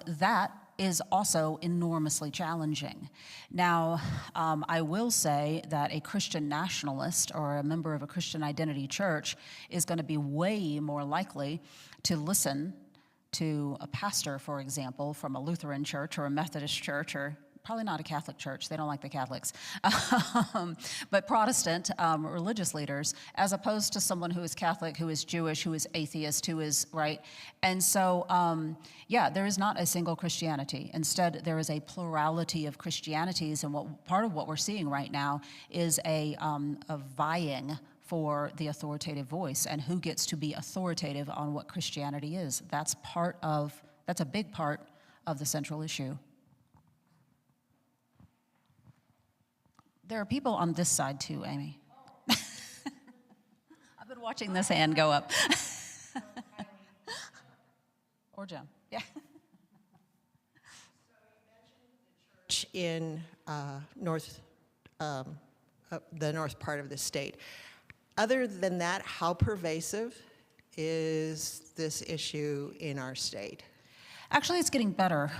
that is also enormously challenging. Now, I will say that a Christian nationalist or a member of a Christian identity church is going to be way more likely to listen to a pastor, for example, from a Lutheran church or a Methodist church, or probably not a Catholic church, they don't like the Catholics, but Protestant religious leaders, as opposed to someone who is Catholic, who is Jewish, who is atheist, who is, right? And so, yeah, there is not a single Christianity. Instead, there is a plurality of Christianities, and part of what we're seeing right now is a vying for the authoritative voice and who gets to be authoritative on what Christianity is. That's a big part of the central issue. There are people on this side too, Amy. I've been watching this hand go up. Or Jim, yeah. In the north part of the state. Other than that, how pervasive is this issue in our state? Actually, it's getting better.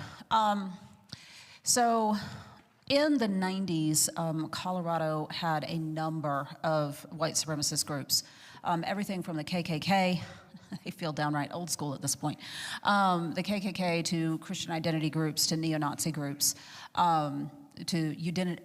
So in the 90s, Colorado had a number of white supremacist groups. Everything from the KKK, they feel downright old school at this point, the KKK to Christian identity groups to neo-Nazi groups. To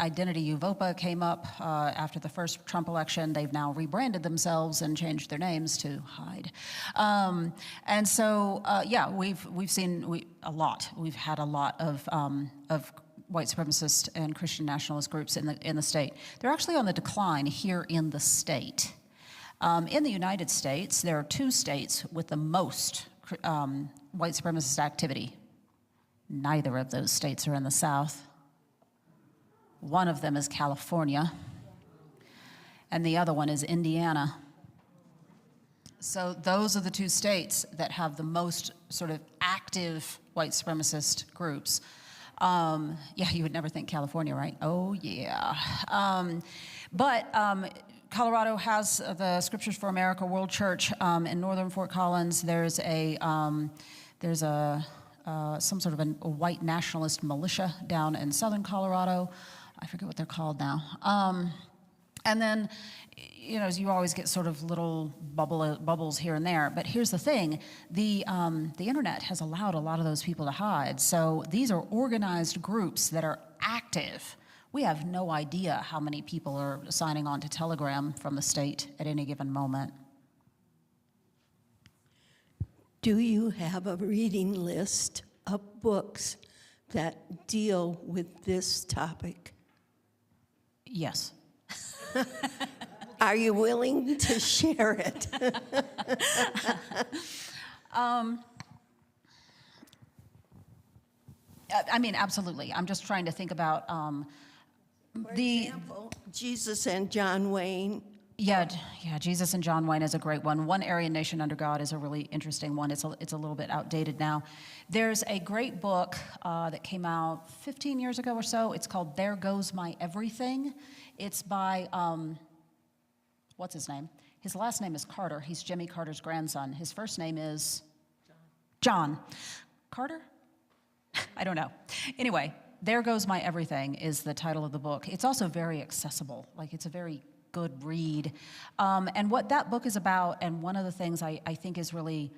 Identity Uvopa came up after the first Trump election. They've now rebranded themselves and changed their names to hide. And so, yeah, we've seen a lot. We've had a lot of white supremacist and Christian nationalist groups in the state. They're actually on the decline here in the state. In the United States, there are 2 states with the most white supremacist activity. Neither of those states are in the South. One of them is California, and the other one is Indiana. So those are the 2 states that have the most sort of active white supremacist groups. Yeah, you would never think California, right? Oh, yeah. But Colorado has the Scriptures for America World Church in northern Fort Collins. There's some sort of a white nationalist militia down in southern Colorado. I forget what they're called now. And then, you know, you always get sort of little bubbles here and there. But here's the thing, the internet has allowed a lot of those people to hide. So these are organized groups that are active. We have no idea how many people are signing on to Telegram from the state at any given moment. Do you have a reading list of books that deal with this topic? Yes. Are you willing to share it? I mean, absolutely. I'm just trying to think about For example, Jesus and John Wayne. Yeah, Jesus and John Wayne is a great one. One Aryan Nation Under God is a really interesting one. It's a little bit outdated now. There's a great book that came out 15 years ago or so. It's called There Goes My Everything. It's by, what's his name? His last name is Carter. He's Jimmy Carter's grandson. His first name is? John. Carter? I don't know. Anyway, There Goes My Everything is the title of the book. It's also very accessible. Like, it's a very good read. And what that book is about, and one of the things I think is really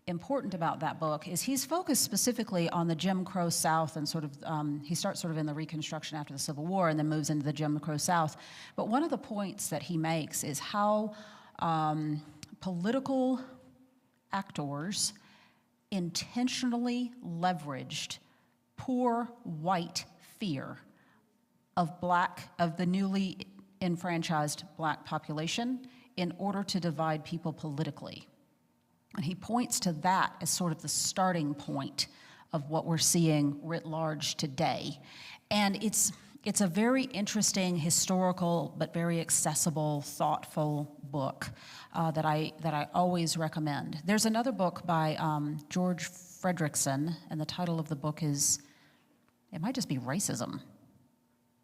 important about that book, is he's focused specifically on the Jim Crow South, and sort of, he starts sort of in the Reconstruction after the Civil War and then moves into the Jim Crow South. But one of the points that he makes is how political actors intentionally leveraged poor white fear of the newly enfranchised black population in order to divide people politically. And he points to that as sort of the starting point of what we're seeing writ large today. And it's a very interesting, historical, but very accessible, thoughtful book that I always recommend. There's another book by George Fredrickson, and the title of the book is, it might just be Racism.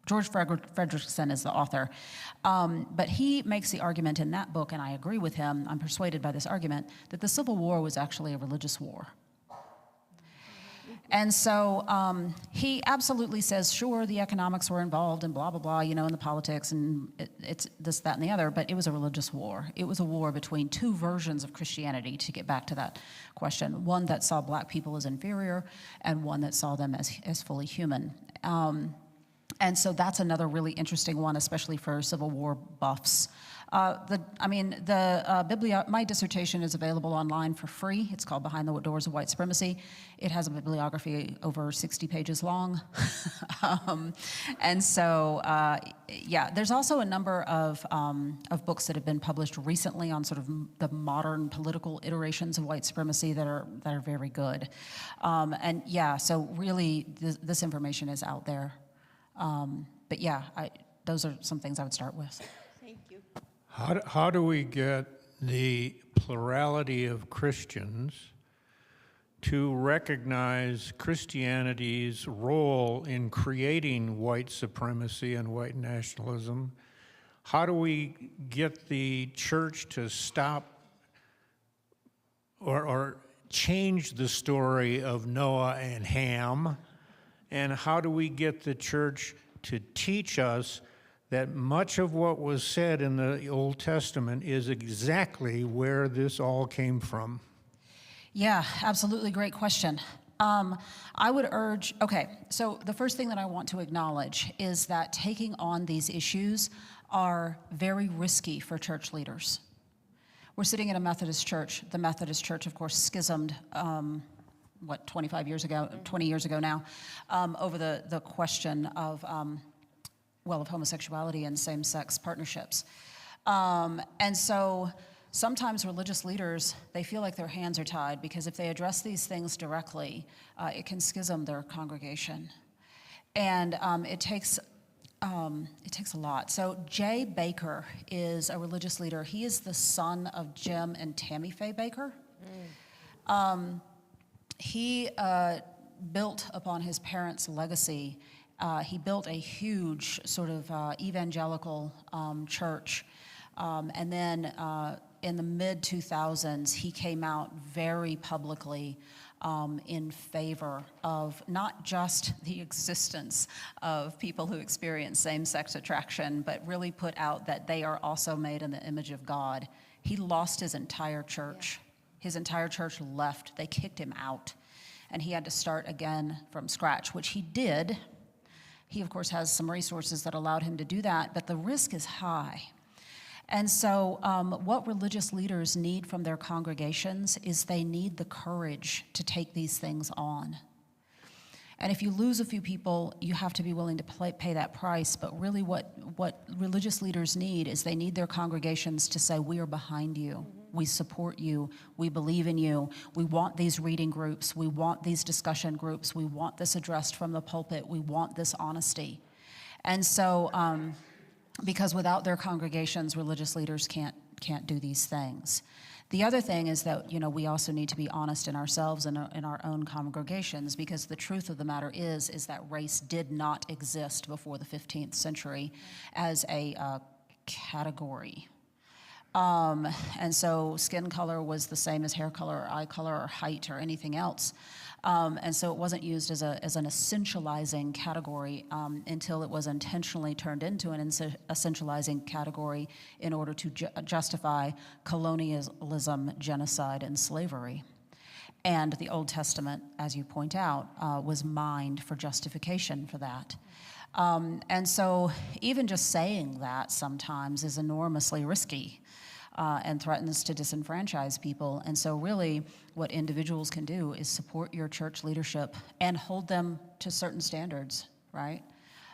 George Fredrickson is the author. But he makes the argument in that book, and I agree with him, I'm persuaded by this argument, that the Civil War was actually a religious war. And so he absolutely says, sure, the economics were involved and blah, blah, blah, you know, in the politics, and it's this, that, and the other, but it was a religious war. It was a war between two versions of Christianity, to get back to that question. One that saw black people as inferior, and one that saw them as fully human. And so that's another really interesting one, especially for Civil War buffs. My dissertation is available online for free. It's called Behind the Doors of White Supremacy. It has a bibliography over 60 pages long. There's also a number of books that have been published recently on sort of the modern political iterations of white supremacy that are very good. So really, this information is out there. Those are some things I would start with. Thank you. How do we get the plurality of Christians to recognize Christianity's role in creating white supremacy and white nationalism? How do we get the church to stop or change the story of Noah and Ham? And how do we get the church to teach us that much of what was said in the Old Testament is exactly where this all came from? Yeah, absolutely, great question. I would urge, so the first thing that I want to acknowledge is that taking on these issues are very risky for church leaders. We're sitting in a Methodist church. The Methodist church, of course, schismed 20 years ago now, over the question of homosexuality and same-sex partnerships. And so sometimes religious leaders, they feel like their hands are tied, because if they address these things directly, it can schism their congregation. And it takes a lot. So Jay Baker is a religious leader. He is the son of Jim and Tammy Faye Baker. He built upon his parents' legacy. He built a huge sort of evangelical church. And then in the mid-2000s, he came out very publicly in favor of not just the existence of people who experience same-sex attraction, but really put out that they are also made in the image of God. He lost his entire church. His entire church left. They kicked him out. And he had to start again from scratch, which he did. He, of course, has some resources that allowed him to do that, but the risk is high. And so what religious leaders need from their congregations is they need the courage to take these things on. And if you lose a few people, you have to be willing to pay that price. But really what religious leaders need is they need their congregations to say, we are behind you. We support you. We believe in you. We want these reading groups. We want these discussion groups. We want this addressed from the pulpit. We want this honesty. And so, because without their congregations, religious leaders can't do these things. The other thing is that, we also need to be honest in ourselves and in our own congregations, because the truth of the matter is that race did not exist before the 15th century as a category. And so skin color was the same as hair color or eye color or height or anything else. And so it wasn't used as an essentializing category until it was intentionally turned into an essentializing category in order to justify colonialism, genocide, and slavery. And the Old Testament, as you point out, was mined for justification for that. And so even just saying that sometimes is enormously risky. And threatens to disenfranchise people. And so really what individuals can do is support your church leadership and hold them to certain standards, right?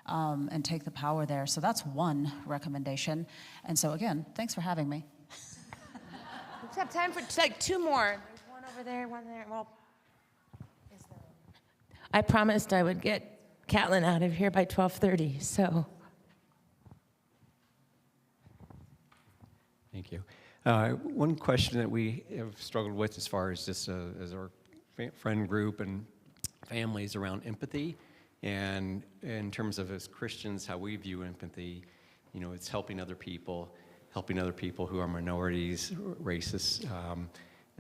And take the power there. So that's one recommendation. And so again, thanks for having me. We just have time for like two more. There's one over there, one there. Well, I promised I would get Catlyn out of here by 12:30, so. Thank you. One question that we have struggled with as far as just as our friend group and families around empathy, and in terms of as Christians, how we view empathy, it's helping other people who are minorities, races,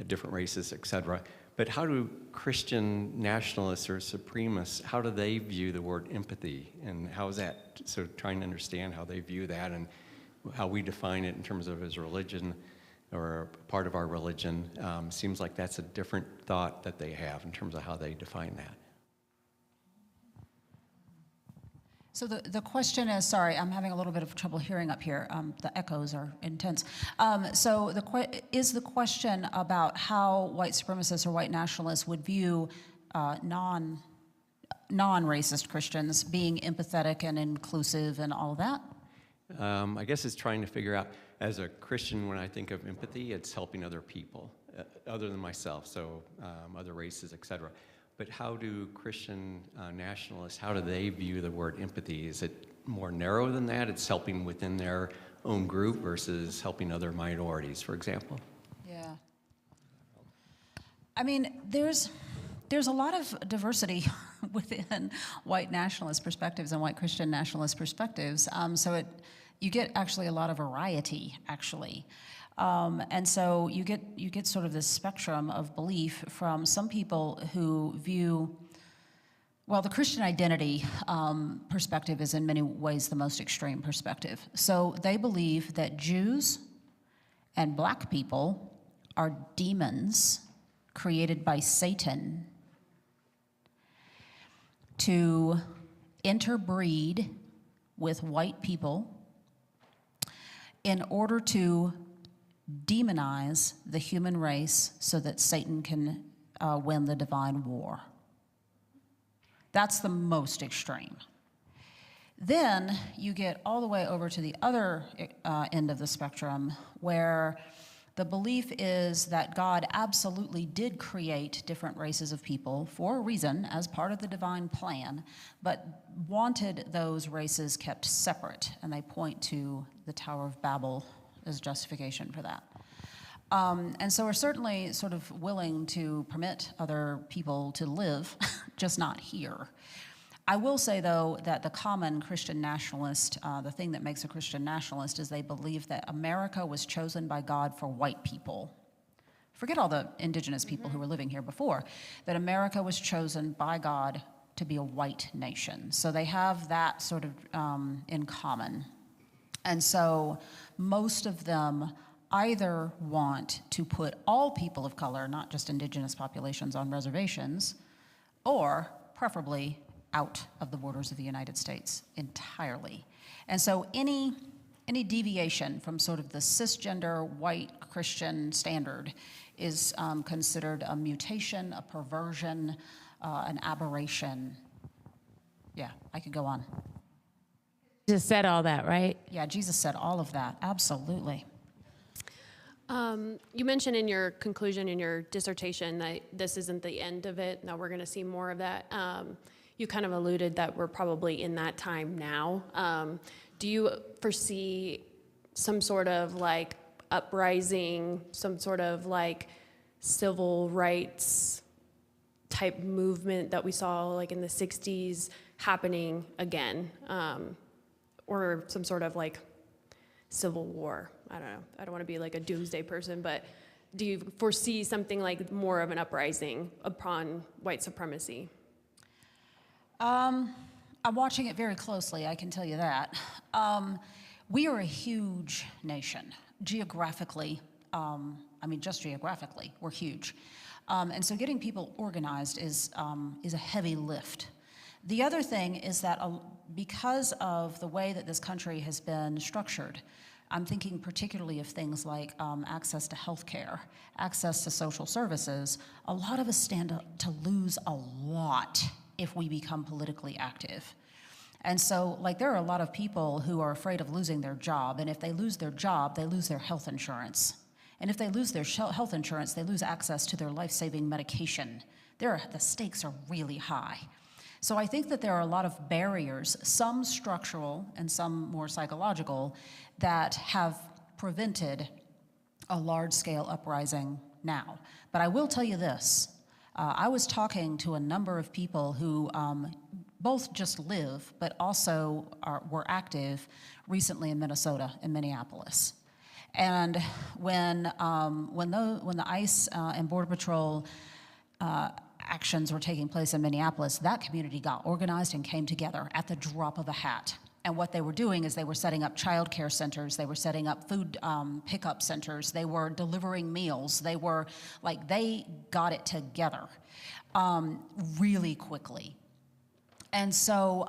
different races, etc. But how do Christian nationalists or supremacists, how do they view the word empathy? And how is that, so trying to understand how they view that and how we define it in terms of as religion or part of our religion, seems like that's a different thought that they have in terms of how they define that. So the question is, sorry, I'm having a little bit of trouble hearing up here. The echoes are intense. So is the question about how white supremacists or white nationalists would view non-racist Christians being empathetic and inclusive and all that? I guess it's trying to figure out, as a Christian, when I think of empathy, it's helping other people, other than myself, so other races, etc. But how do Christian nationalists, how do they view the word empathy? Is it more narrow than that? It's helping within their own group versus helping other minorities, for example? Yeah. I mean, there's a lot of diversity within white nationalist perspectives and white Christian nationalist perspectives. So you get actually a lot of variety, actually. And so you get sort of this spectrum of belief from some people who view, well, the Christian identity perspective is in many ways the most extreme perspective. So they believe that Jews and black people are demons created by Satan to interbreed with white people in order to demonize the human race so that Satan can win the divine war. That's the most extreme. Then you get all the way over to the other end of the spectrum, where the belief is that God absolutely did create different races of people for a reason as part of the divine plan, but wanted those races kept separate, and they point to the Tower of Babel as justification for that. And so we're certainly sort of willing to permit other people to live, just not here. I will say, though, that the common Christian nationalist, the thing that makes a Christian nationalist is they believe that America was chosen by God for white people. Forget all the indigenous people who were living here before, that America was chosen by God to be a white nation. So they have that sort of in common. And so most of them either want to put all people of color, not just indigenous populations, on reservations, or preferably out of the borders of the United States entirely. And so any deviation from sort of the cisgender white Christian standard is considered a mutation, a perversion, an aberration. Yeah, I could go on. Just said all that, right? Yeah, Jesus said all of that, absolutely. You mentioned in your conclusion in your dissertation that this isn't the end of it. Now we're going to see more of that. You kind of alluded that we're probably in that time now. Do you foresee some sort of like uprising, some sort of like civil rights type movement that we saw like in the 60s happening again? Or some sort of like civil war? I don't know. I don't want to be like a doomsday person, but do you foresee something like more of an uprising upon white supremacy? I'm watching it very closely, I can tell you that. We are a huge nation. Geographically, just geographically, we're huge. And so getting people organized is a heavy lift. The other thing is that because of the way that this country has been structured, I'm thinking particularly of things like access to health care, access to social services. A lot of us stand to lose a lot if we become politically active. And so, there are a lot of people who are afraid of losing their job, and if they lose their job, they lose their health insurance. And if they lose their health insurance, they lose access to their life-saving medication. The stakes are really high. So I think that there are a lot of barriers, some structural and some more psychological, that have prevented a large-scale uprising now. But I will tell you this. I was talking to a number of people who both just live, but also were active recently in Minnesota, in Minneapolis. And when the ICE and Border Patrol actions were taking place in Minneapolis, that community got organized and came together at the drop of a hat. And what they were doing is they were setting up child care centers, they were setting up food pickup centers, they were delivering meals, they got it together really quickly. And so,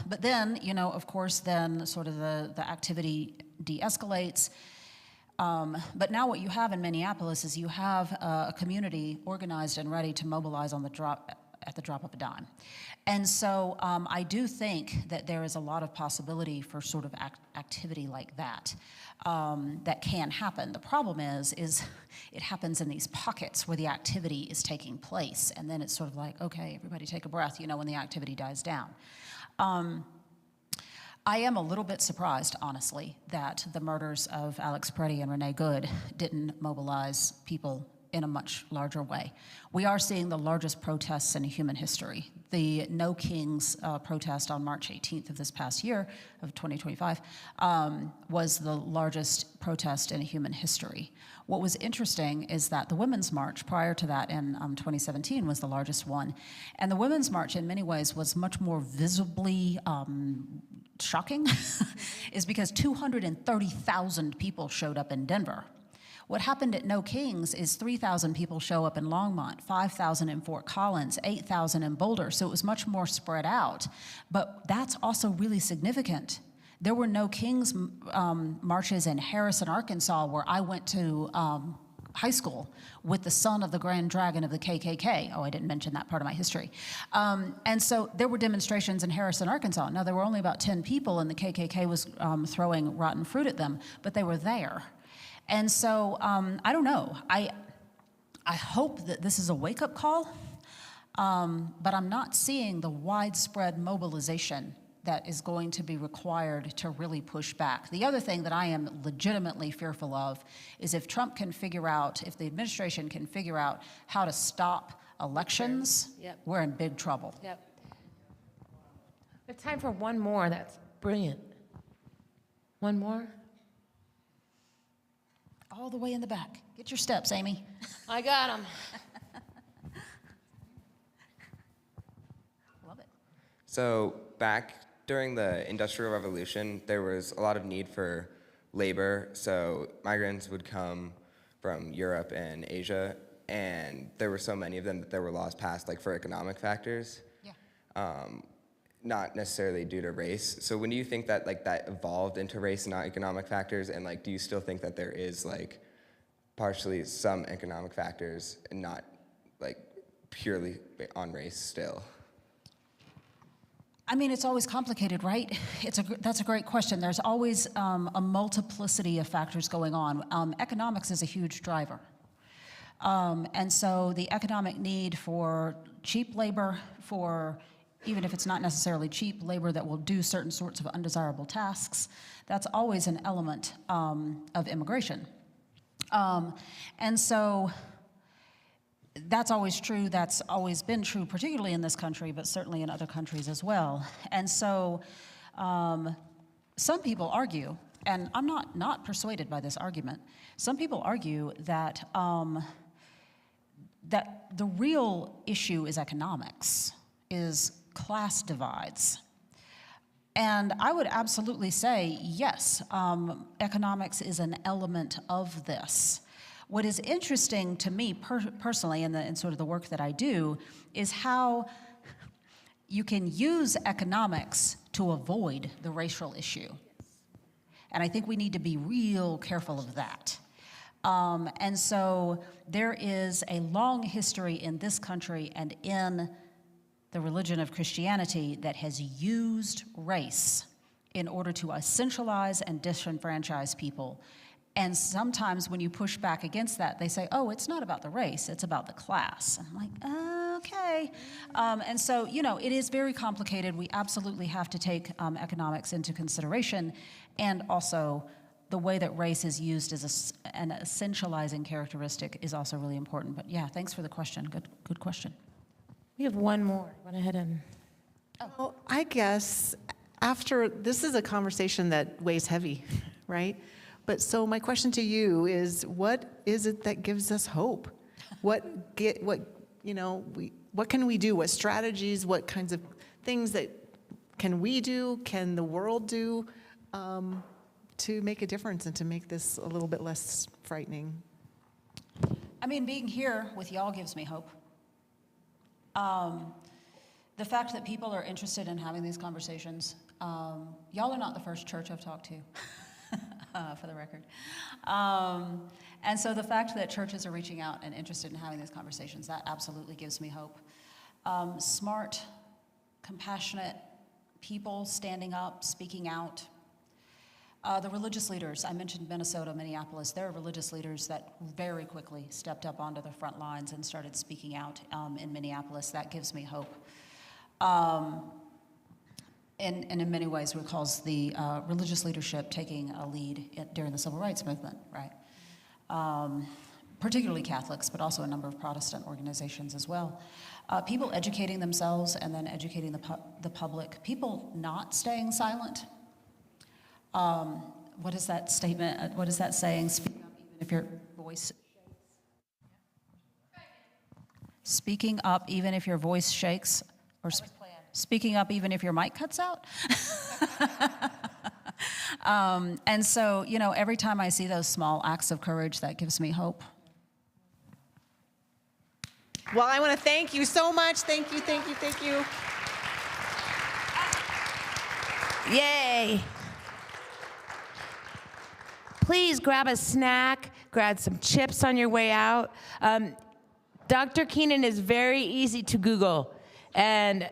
but then, of course, then sort of the activity de-escalates. But now what you have in Minneapolis is you have a community organized and ready to mobilize at the drop of a dime. And so I do think that there is a lot of possibility for sort of activity like that that can happen. The problem is it happens in these pockets where the activity is taking place, and then it's sort of like, okay, everybody take a breath, when the activity dies down. I am a little bit surprised, honestly, that the murders of Alex Preddy and Renee Good didn't mobilize people in a much larger way. We are seeing the largest protests in human history. The No Kings protest on March 18th of this past year, of 2025, was the largest protest in human history. What was interesting is that the Women's March prior to that in 2017 was the largest one. And the Women's March in many ways was much more visibly shocking, is because 230,000 people showed up in Denver. What happened at No Kings is 3,000 people show up in Longmont, 5,000 in Fort Collins, 8,000 in Boulder, so it was much more spread out. But that's also really significant. There were No Kings marches in Harrison, Arkansas, where I went to high school with the son of the Grand Dragon of the KKK. Oh, I didn't mention that part of my history. And so there were demonstrations in Harrison, Arkansas. Now, there were only about 10 people, and the KKK was throwing rotten fruit at them, but they were there. And so, I don't know. I hope that this is a wake-up call, but I'm not seeing the widespread mobilization that is going to be required to really push back. The other thing that I am legitimately fearful of is if Trump can figure out, if the administration can figure out how to stop elections, Yep. we're in big trouble. Yep. We have time for one more. That's brilliant. One more? All the way in the back. Get your steps, Amy. I got him. Love it. So back during the Industrial Revolution, there was a lot of need for labor. So migrants would come from Europe and Asia, and there were so many of them that there were laws passed for economic factors. Yeah. not necessarily due to race. So when do you think that like that evolved into race, not economic factors? And like, do you still think that there is like partially some economic factors and not like purely on race still? I mean, it's always complicated, right? That's a great question. There's always a multiplicity of factors going on. Economics is a huge driver. And so the economic need for cheap labor, for even if it's not necessarily cheap labor that will do certain sorts of undesirable tasks, that's always an element of immigration. And so that's always true. That's always been true, particularly in this country, but certainly in other countries as well. And so some people argue, and I'm not persuaded by this argument, some people argue that, that the real issue is economics, is class divides. And I would absolutely say, yes, economics is an element of this. What is interesting to me personally in sort of the work that I do is how you can use economics to avoid the racial issue. And I think we need to be real careful of that. And so there is a long history in this country and in the religion of Christianity that has used race in order to essentialize and disenfranchise people. And sometimes when you push back against that, they say, oh, it's not about the race, it's about the class. And I'm like, okay. And so, you know, it is very complicated. We absolutely have to take economics into consideration, and also the way that race is used as an essentializing characteristic is also really important. But yeah, thanks for the question. Good question. We have one more. Went ahead and. Well, I guess this is a conversation that weighs heavy, right? But so my question to you is, what is it that gives us hope? What can we do? What strategies? What kinds of things that can we do? Can the world do to make a difference and to make this a little bit less frightening? I mean, being here with y'all gives me hope. The fact that people are interested in having these conversations. Y'all are not the first church I've talked to. For the record. And so the fact that churches are reaching out and interested in having these conversations, that absolutely gives me hope. Smart, compassionate people standing up, speaking out. The religious leaders, I mentioned Minnesota, Minneapolis, there are religious leaders that very quickly stepped up onto the front lines and started speaking out in Minneapolis. That gives me hope. And in many ways recalls the religious leadership taking a lead during the civil rights movement, right? Particularly Catholics, but also a number of Protestant organizations as well. People educating themselves and then educating the public. People not staying silent. What is that statement? What is that saying? Speak up even if your voice shakes. Speaking up even if your voice shakes, or speaking up even if your mic cuts out. And so, you know, every time I see those small acts of courage, that gives me hope. Well, I want to thank you so much. Thank you, thank you, thank you. Yay. Please grab a snack, grab some chips on your way out. Dr. Keenan is very easy to Google. And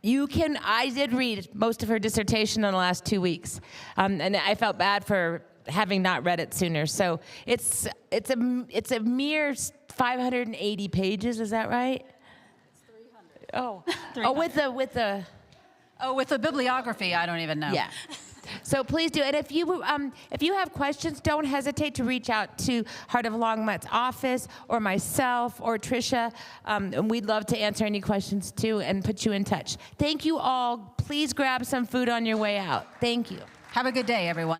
I did read most of her dissertation in the last 2 weeks. And I felt bad for having not read it sooner. So it's a mere 580 pages, is that right? It's 300. 300. With the bibliography, I don't even know. Yeah. So please do. And if you have questions, don't hesitate to reach out to Heart of Longmut's office or myself or Tricia. And we'd love to answer any questions too and put you in touch. Thank you all. Please grab some food on your way out. Thank you. Have a good day, everyone.